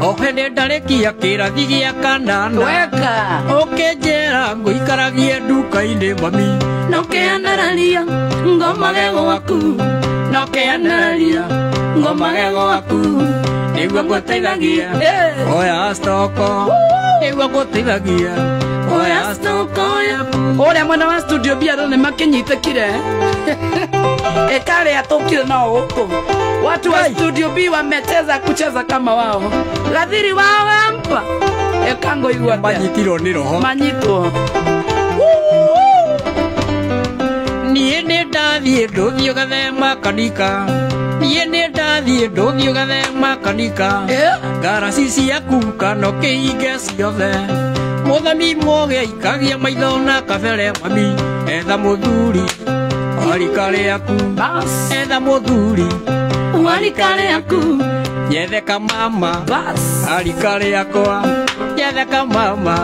Ohende ndarekia kĩrathi gĩa kanana. Weka Ũkĩnjĩra ngũikaragie nduka-inĩ mami. nokeanararia ngoma gego waku. Nokeanararia ngoma gego waku. Nĩguo ngũteithagia. Oya stoko nĩguo ngũteithagia. Oya stoko yaku. Ore mwana wa studio bia ndo makinyitekire. Ekale atokire nao huko. Watu wa studio B wamecheza kucheza kama wao. Gadhiri wao ampa. Ekango igwa Manyitirwo nĩ roho. Manyitwo. Niĩ nĩ ndathiĩ ndũthiĩ ũgathema kanika. Niĩ nĩ ndathiĩ ndũthiĩ ũgathema kanika. Ngaraci ciaku kano kĩhinge ciothe. Mũthami mũgĩ aikagia maitho na kabere mami. Etha mũthuri warika rĩaku. Etha mũthuri warika rĩaku. Nyetheka mama warika rĩakwa. Nyetheka mama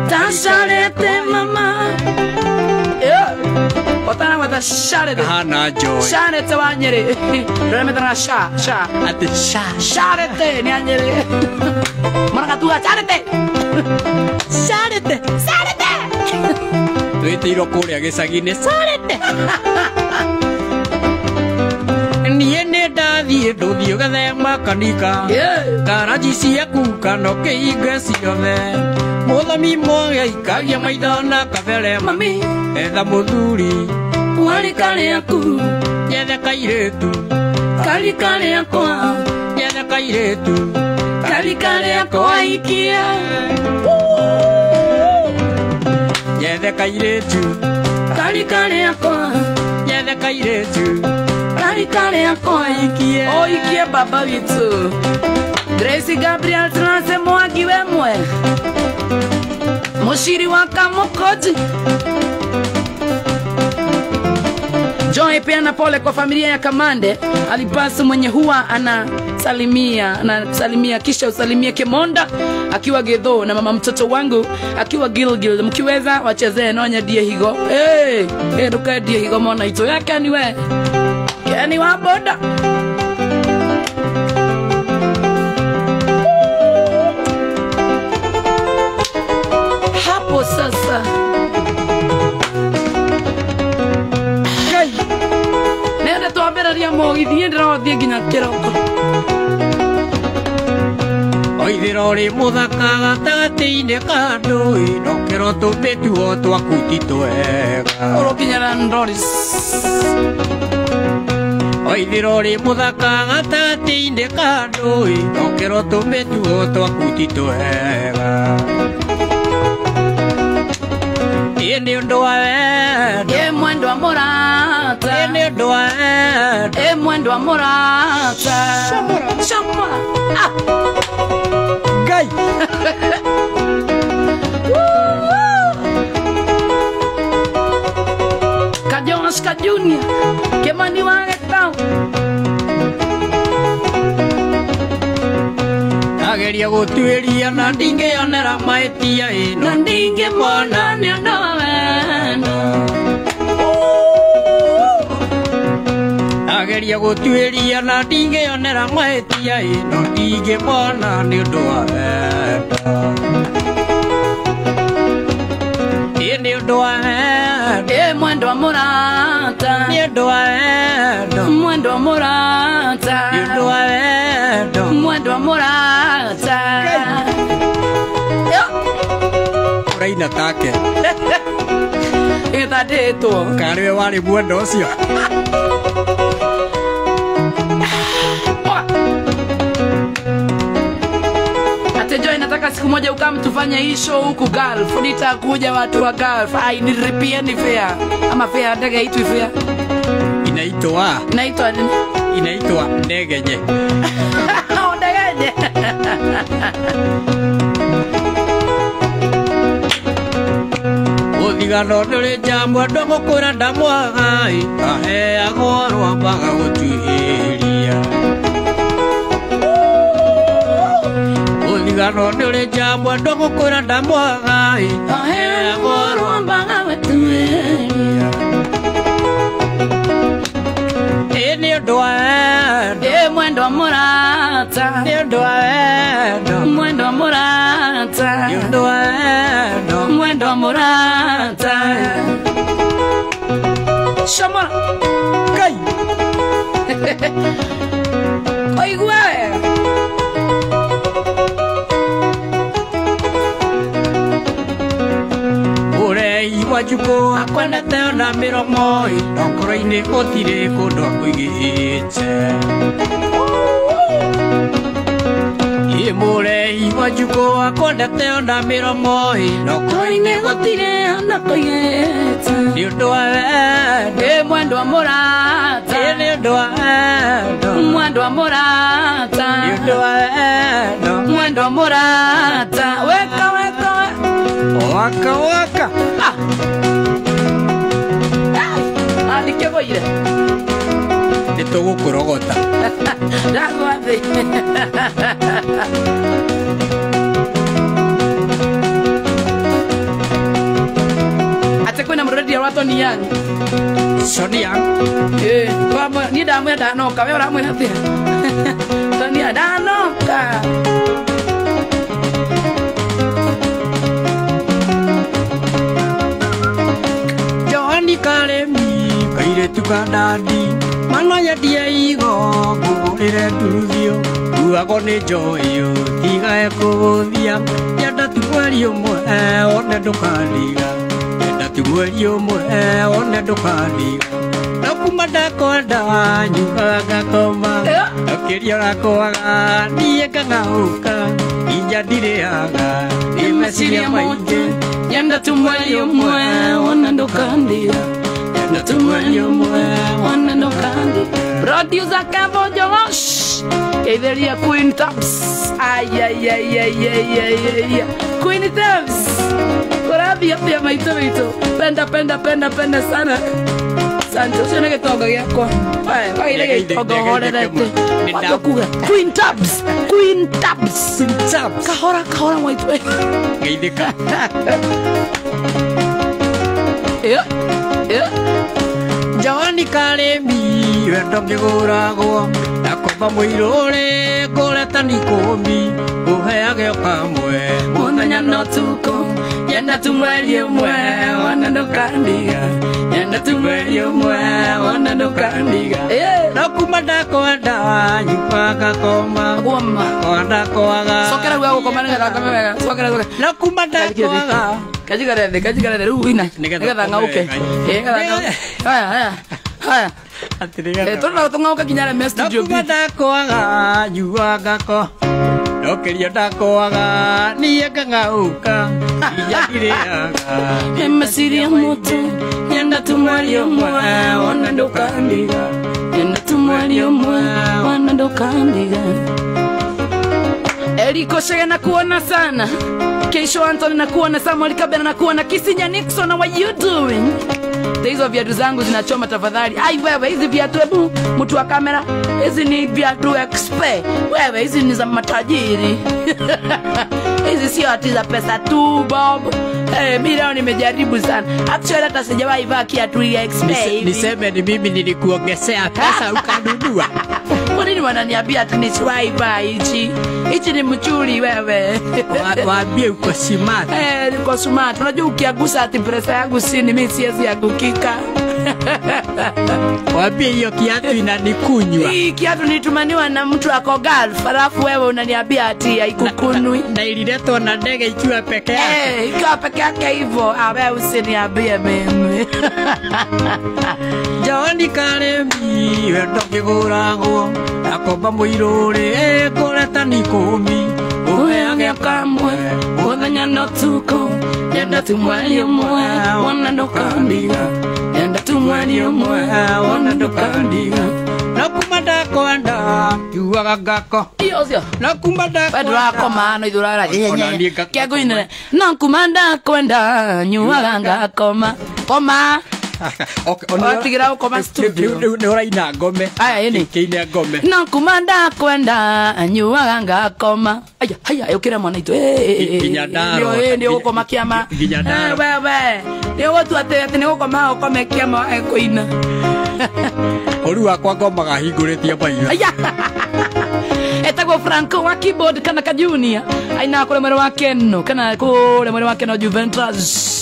Tasharete mama. Otana wata sharete. Hana joy. Sharete wa Nyeri. Remetana sha. Ati Sharete ni Nyeri. Mana katua sharete. Sharete. Twĩtĩirwo kũrĩa gĩcagi-inĩ Sarete. Niĩ nĩ ndathiĩ ndũthiĩ ũgathema kanika. Ngaraji ciaku kano kĩhinge ciothe. Mũthami mũgĩ aikagia maitho na kabere mami. Etha mũthuri warika rĩaku. Nyethe kairĩtu karika rĩakwa. Nyethe kairĩtu karikare akoaikia Yethe kairetu karikare akoa Yethe kairetu karikare akoaikie oikie baba witu Grace Gabriel tunase mwagi wemwe Mushiri wa Kamukoji Joy pia na pole kwa familia ya Kamande Alipasu mwenye huwa anasalimia kisha usalimie Kemonda akiwa Gedho na mama mtoto wangu akiwa Gilgil mkiweza wachezee nonya die higo duka die higo mona ito yake ni we yani wa boda hapo sasa nenda twambĩrĩria mũgithi ndĩrothiĩ nginya kĩroko Oithĩra ũrĩ mũthaka gatagatĩ-inĩ ka ndũĩ ndokĩro tũmĩtuo twaku ti twega ũrũkinyĩra Ndoris Oithĩra ũrĩ mũthaka gatagatĩ-inĩ ka ndũĩ ndokĩro tũmĩtuo twaku ti twega Nĩ ũndũ wa wendo mwendo wa mũrata nĩ ũndũ wa wendo mwendo wa mũrata Shamura Ngai Kajonas ka Junior Kemani wa Getao Ageria gũtuĩria na ndingĩonera mahĩtia ĩno na ndingĩmona nĩ ũndũ wa wendo Ageria gũtuĩria na ndingĩonera mahĩtia ĩno ndingĩmona nĩ ũndũ wa wendo nĩ ũndũ wa wendo mwendo wa mũrata nĩ ũndũ wa wendo mwendo wa mũrata nĩ ũndũ wa wendo mwendo wa mũrata ũraina take ithandĩtwo karĩwe warĩ mwendo ũcio Ate Joy nataka siku moja ukamtufanya hii show huku Gulf nitakuja watu wa Gulf nilipie ni fare ama fare ndege haitwi fare inaitwa nini inaitwa ndegenye ndegenye Ũthigano ndũrĩ njamwe ndũmũkũra ndamwagai aheagwo rwambaga gũtuĩria Ũthigano ndũrĩ njamwe ndũmũkũra ndamwagai aheagwo rwambaga gũtuĩria nĩ ũndũ wa wendo mwendo wa mũrata nĩ ũndũ wa wendo mwendo wa mũrata nĩ ũndũ wa wendo mwendo wa mũrata Shamura Ngai oigua ũrei wa njukũ akwendete ona mĩromo ndokoro-inĩ gũtirĩ kũndũ akũigĩte mũrei wa njukũ akwendete ona mĩromo ndokoro-inĩ gũtirĩ ona kũigĩte nĩ ũndũ wa wendo mwendo wa mũrata nĩ ũndũ wa wendo mwendo wa mũrata nĩ ũndũ wa wendo mwendo wa mũrata weka waka waka andikĩgũire nĩ tũgũkũrogota ndagwa thĩ atĩ kwĩna mũrũredia wa Tony Young Sonia niĩ ndamwĩra ndanoka we ũramwĩra atĩa Tony Young ndanoka Johani Karemi kairĩtu ka ndandi manoyendie igo ngũgũrĩre nduruthio nguagwo nĩ njoĩyo tigae kũgũthia nyenda tu mweri ũmwe one ndũkariga nyenda tu mweri ũmwe ona ndũkandiga na kuma ndakwenda nyugaga ngakoma ũkĩria ũrakwaga niĩ ngang'aũka inya ndirĩaga nĩ meciria maingĩ Yenda tu mweri ũmwe ona ndũkandiga Yenda tu mweri ũmwe ona ndũkandiga Producer Kevo Josh Geithĩria Queen Tabs Ay Queen Tabs Kũrathia pia maitũ Penda sana Santo usione gĩtonga gĩakwa Wagĩire gĩtonga ũhorerete Watu kuga Queen Tabs Kahora maitũ Geithĩka Jawani karĩmi wendo ngĩgũragwo Nakomba mũirũrĩ kũreta nikũmi Ũheage o kamwe Mũthenya no tuko Yenda tu mweri ũmwe ona ndũkandiga Yenda tu mweri ũmwe ona ndũkandiga No kuma ndakwenda nyugaga ngakoma Goma Ndakwaga Sokera gwa gũkoma nĩgetha ngome wega Sokera No kuma ndakwaga Kajigarethĩ rĩu ina nĩgetha ng'auke Haya Tũrĩna tũng'auke kinya reme studio Nakuma ndakwaga nyugaga ngako Nokĩria ndakwaga niĩ ngang'aũka inya ndirĩaga nĩ meciria mũtu Yenda tu mweri ũmwe ona ndũkandiga Yenda tu mweri ũmwe ona ndũkandiga Eriko Shege nakuona sana Keisho Anthony nakuona Samuel Kabena nakuona Kisinya Nixon what you doing Hizo viatu zangu zinachoma tafadhali Ai wewe hizi viatu hebu mtu wa kamera Hizi ni viatu expe Wewe hizi ni za matajiri Hizi sio ati za pesa tu Bob mimi leo nimejaribu sana Actually hata sijawahi vaa kiatu ya expe Niseme ni mimi nilikuongezea pesa ukanunua Kwa nini wananiambia ati nisiwahi vaa hichi ni mchuri wewe Waambie uko smart niko smart Unajua ukiagusa ati presa yangu sini mimi siwezi agukika Waambie hiyo kiatu inanikunywa Hii kiatu nitumaniwa na mtu ako Gulf Alafu wewe unaniambia ati haikukunwi Na ililetwa na ndege ikiwa peke yake ikiwa peke yake hivyo wewe usiniambie mimi Jawani karĩmi wendo ngĩgũragwo Nakomba mũirũrĩ kũreta nikũmi Ũheage o kamwe Mũthenya no tuko Yenda tu mweri ũmwe ona ndũkandiga Yenda tu mweri ũmwe ona ndũkandiga No kuma ndakwenda nyugaga ngako Iyo No kuma ndakwenda Ndũrakoma no ithurara Kĩangu inene No kuma ndakwenda nyuaga ngakoma Koma Watigira gũkoma studio Nĩ ũraina ngome Aya ini Kĩine ngome No kuma ndakwenda nyuaga ngakoma Haya ũkĩra mwana itũ Nginya ndaro Nĩ ũgũkoma kĩama Nginya ndaro Wewe Nĩ ũgũtua atĩ nĩ ũgũkoma ũkome kĩama kũina Ũru wakwa ngomaga hingũrĩtie maitho Etagwo Franco wa keyboard kana ka junior Aina kũrĩ mwĩrĩ wa Keno Kana kũrĩ mwĩrĩ wa Keno Juventus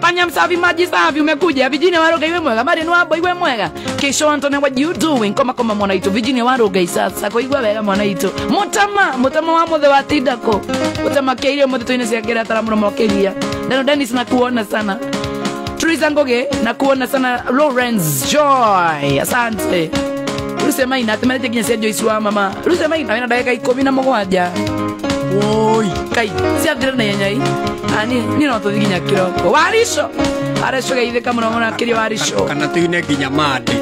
Panya msafi maji safi umekuja Virginia Waroga iwe mwega Marian Wabo iwe mwega Keisho Anthony what you doing Koma mwana itu Virginia Waroga isasa Kwa iwe wega mwana itu Mutama wa mothe wa tidako Mutama keirio mothe tuine siakira Taramuno mwakeria Dano Dennis nakuona sana Teresa Ngoge nakuona sana Lawrence Joy Asante Ruse maina Temerete kinyesia Joyce wa mama Ruse maina Wena daika 17 Oi Kai Siathira na yenyai Nino tuthiginya kiroko Warisho Aresho geithika muno muno akiri Warisho Kana tuine nginya mande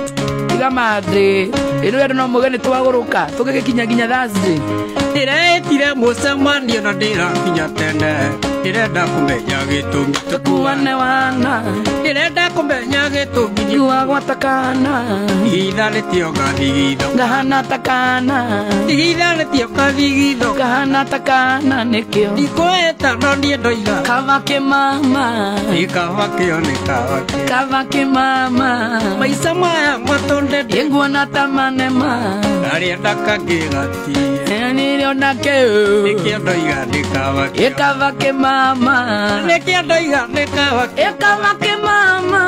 Tiga mande Ino ya no mugeni twaguruka tugikinya ginya Thursday Ndiretire mũcemanio na ndĩrakinya tene Ndirenda kũmenya gĩtũmi tukuane wana Ndirenda kũmenya gĩtũmi Jua gwatakana Igitha rĩtio gathigitho Ngahana takana Igitha rĩtio gathigitho Ngahana takana nikio Ndikũhĩta no niĩ ndoiga Kavake mama Ikawa kĩo nĩ kawa kĩo Kavake mama Maica maya matondete Yenguona tamanema Arĩenda kangĩgatie Nĩrĩo nakĩo Nĩkĩo ndoiga nĩ kawa kĩo Ikavake mama Nĩkĩo ndoiga nĩ kawa kĩo Ikavake mama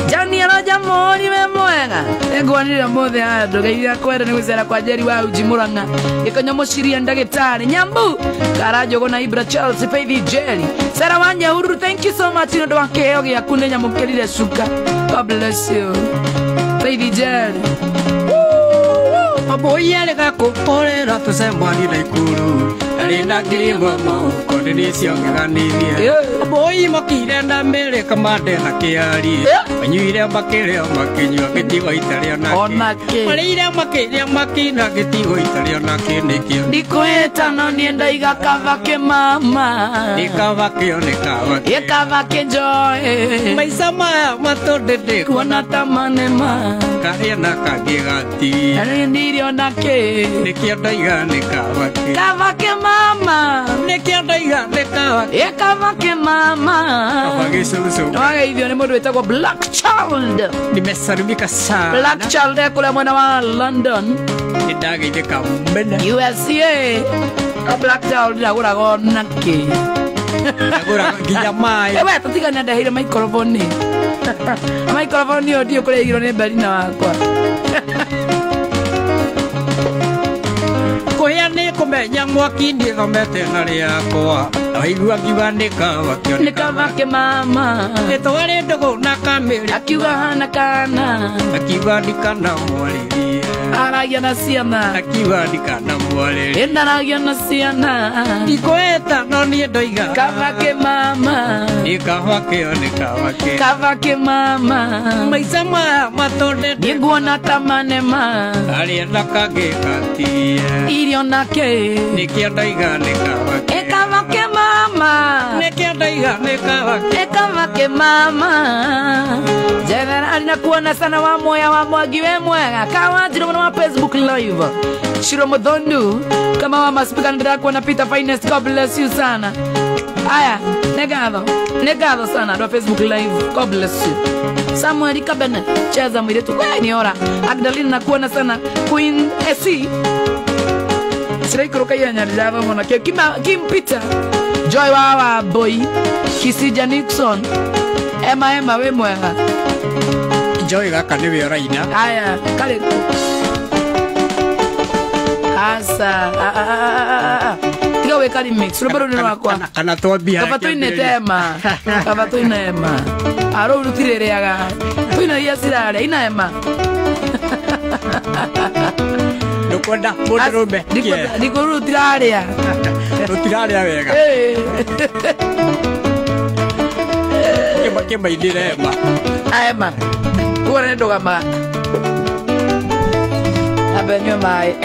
Jani Roja mori we mwega mwega egwanira mothe andu geithia kwenda ni gwicera kwa Jerry wa Uji Muranga ikonyo muciria ndagitari Nyambu Karajogo na Ibra Chelsea Faith Jerry Sarah Wanyahuru thank you so much ndo wakeo giaku ni nyamukirire suka God bless you Faith Jerry Aboyele gakuporera tusemwani na ikuru Arinda kirimo kondinisio ngiganithie Aboyi makire na mbere kamande na kiari Banyuire makire makinywa gitigo itario nake Marire makire makina gitigo itario nake nikio Ndikweta no nienda igakavake mama Nikavake onikavake Ikavake joy Maisa maya matondede kuona tamane ma Karia na kagigati Ndirio nake Nikio ndaiga nikavake Kavake mama Nikio ndaiga nikavake Ikavake mama Kavake susu Wageithio ni mundu wetagwo Black Child Nimesalimika sana Black Child ekule mwena wa London Nidageithika mbena USA Black Child ndagurago nake Ndagurago nginya mai Ewe tutigana ndahire microphone Microphone audio kuregirwo ni Berina wakwa Kuhia ni kumenya mwaki ndigomete na riakwa Aigua ngiuga nikavakio Nikavake mama Nitwari ndugu na kamiri Akiuga hana kana Akiuga ndikana mwaririe Aragia na ciana Akiuga ndikana mwaririe Indaragia na ciana Ndikweta no nie ndoiga Kavake mama Nikavakio nikavake Kavake mama Maisa maya matondede Niguona tamane ma Aria na kagikatie Irio nake Nikio ndoiga nikavake Ikavake mama Nikio ndoiga nikavake Ikavake mama Generali na kuona sana wa moya wa mwagiwe mwega Kawa jiro mwana wa Facebook live Shiro Modhondu Kama wa maspika ndira kuona Peter Finest God bless you sana Aya, negado sana do Facebook live God bless you Samuel Kabene cheza mwiretu kwa ni ora Agdalina na kuona sana Queen AC Sirai kuruka ya nyarjava mwana Kim Peter Joy Wawa Boy Kisija Nixon Emma we mwega Joy gaka ni wira ina Aya kale Asa Tiga we kali mix Rubero ni wakwa Kana twambia Kava tu ina ema Aro urutirere aga Tu ina iya sirare ina ema Nukwenda mudurume Diko urutiraria Rutiraria wega Kema indire ema Ema Uwara netoga ma Abenyo mai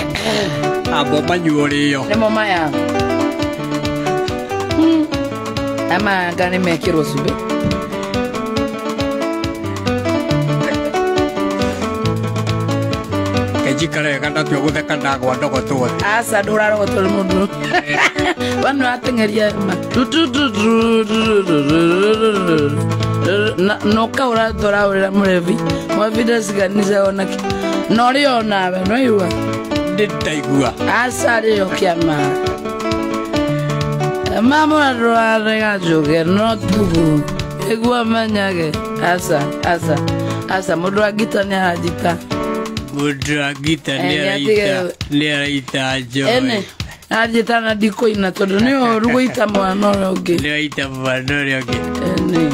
Abo manyuorio Nemo maya Ama gani mekiro sube Kejikare kanda tuyo gutheka ndagwa ndogo tuwe Asa duraro tol mundu Wanu atengeria ma Noka ura dora ura murevi Mwavida siganiza onaki Nori onawe no iwa Nditaigua Asa rio kiama Mama rega joge no tugu Egua manyage Asa mudu wa gita ni hajita Mudu wa gita ni araita joy Ene hajita na diko ina todo ni orugo ita mwanore oge Ni araita mwanore oge Ene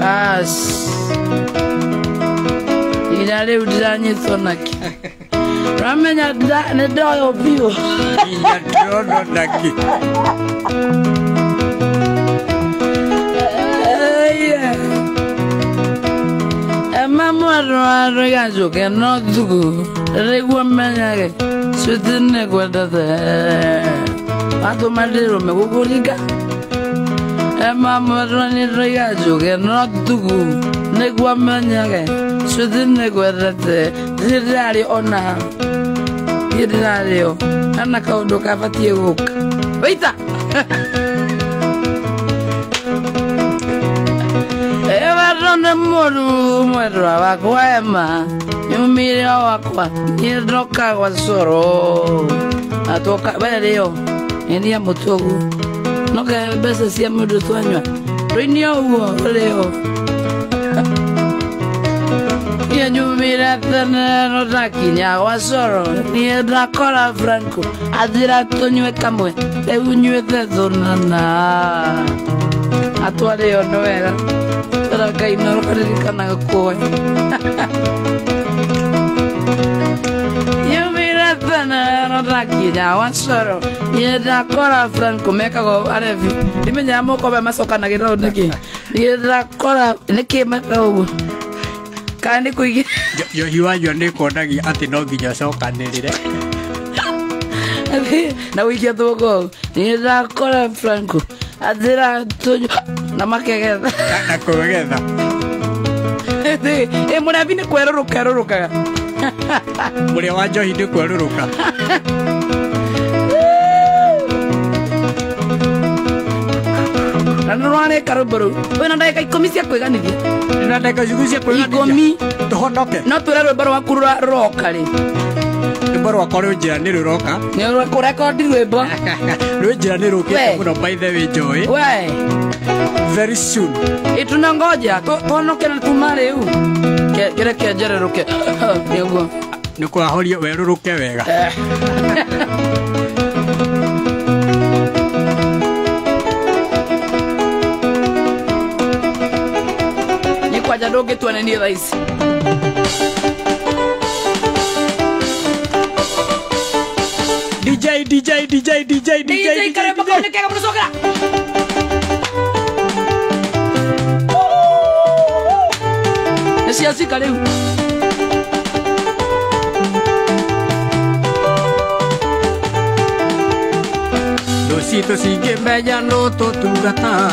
As Idare udizanye sonaki Ramenya ne doyo bio Iya dono naki Mama rega joge no dugu Regua menyage Sutine kwenda te Ato madero me kukulika Mama rega joge no dugu Negua menyage Sutine kwenda te Zirari ona Zirari o Ana kaundo kafatie guka Waita Evarone mweru wakwa ema Nyumire wakwa Niroka kwa soro Atoka Bereo Endia mutogu Noka besa siya mudu tuanywa Rinyo uo Bereo Ia nyumira tene no takinya wasoro. Ia nakora Franco. Adira tonywe kamwe. Ebu nywete thonana. Atware yo no wega. Tara kai no karirikana koe. Nyumira tene no takinya wasoro. Ia nakora Franco mekago arevi. Imenya moko ba masoka na giro niki. Ia nakora niki mekago. Kandi kuigi yo hiwayo ni konagia ati no nginya cokanirire na wikia thoko ni ndakora Franco athira tunyu na makegetha na kugetha murabi ni kweruruka muria wa njohi ni kweruruka Nanurane karuburu. Wena ndai kai komisia kweganithia. Nina ndai kai komisia kweganithia. Ikomi. Tuhonoke. No turero baro wakurura roka ri. Baro wakoro njira ni ruroka. Ni kurekondi rwimbo. Rwinjira ni rukite muno by the way Joy. We. Very soon. Itunangoja. Tuhonoke na tumare u. Kere kejere ruke. Niguo. Ni kwahoria weruruke wega. Kwaja doge tuane ni rais. DJ karibu kwa nikeka mnusokera. Nesi asika leo. Dosito sige meja no to tungata.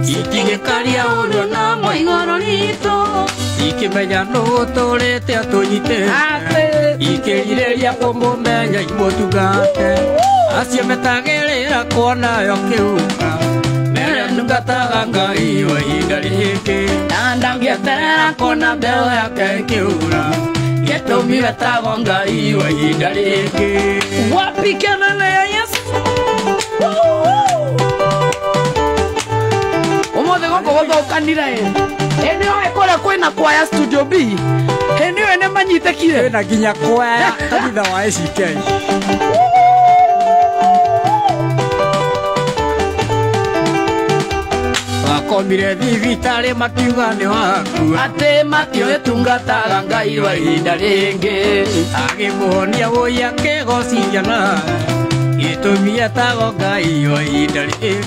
Itige karia oro na moigoro rito. Ikimenya no torete atunyite. Ikirireria kumumenya imotugate. Acio metagerera kona yo kiuka. Mere nungataga ngai wa ihinda rĩhĩkĩ. Ndangiaterera kona mbeo yake kiura. Gĩtũmi wetagwo ngai wa ihinda rĩhĩkĩ. Wapi kelele ya Yesu. Umothe goko gothokanira ene oe kora kwina kwaya studio B ene ene manyitekire kwina nginya kwaya kanitha wa ACK wakomire thibitarĩ makiuga nĩ waku atĩ matioĩ tungataga ngai wa ihinda rĩngĩ agĩmũhonia wũi akĩgociana gĩtũmi etagwo ngai wa ihinda rĩngĩ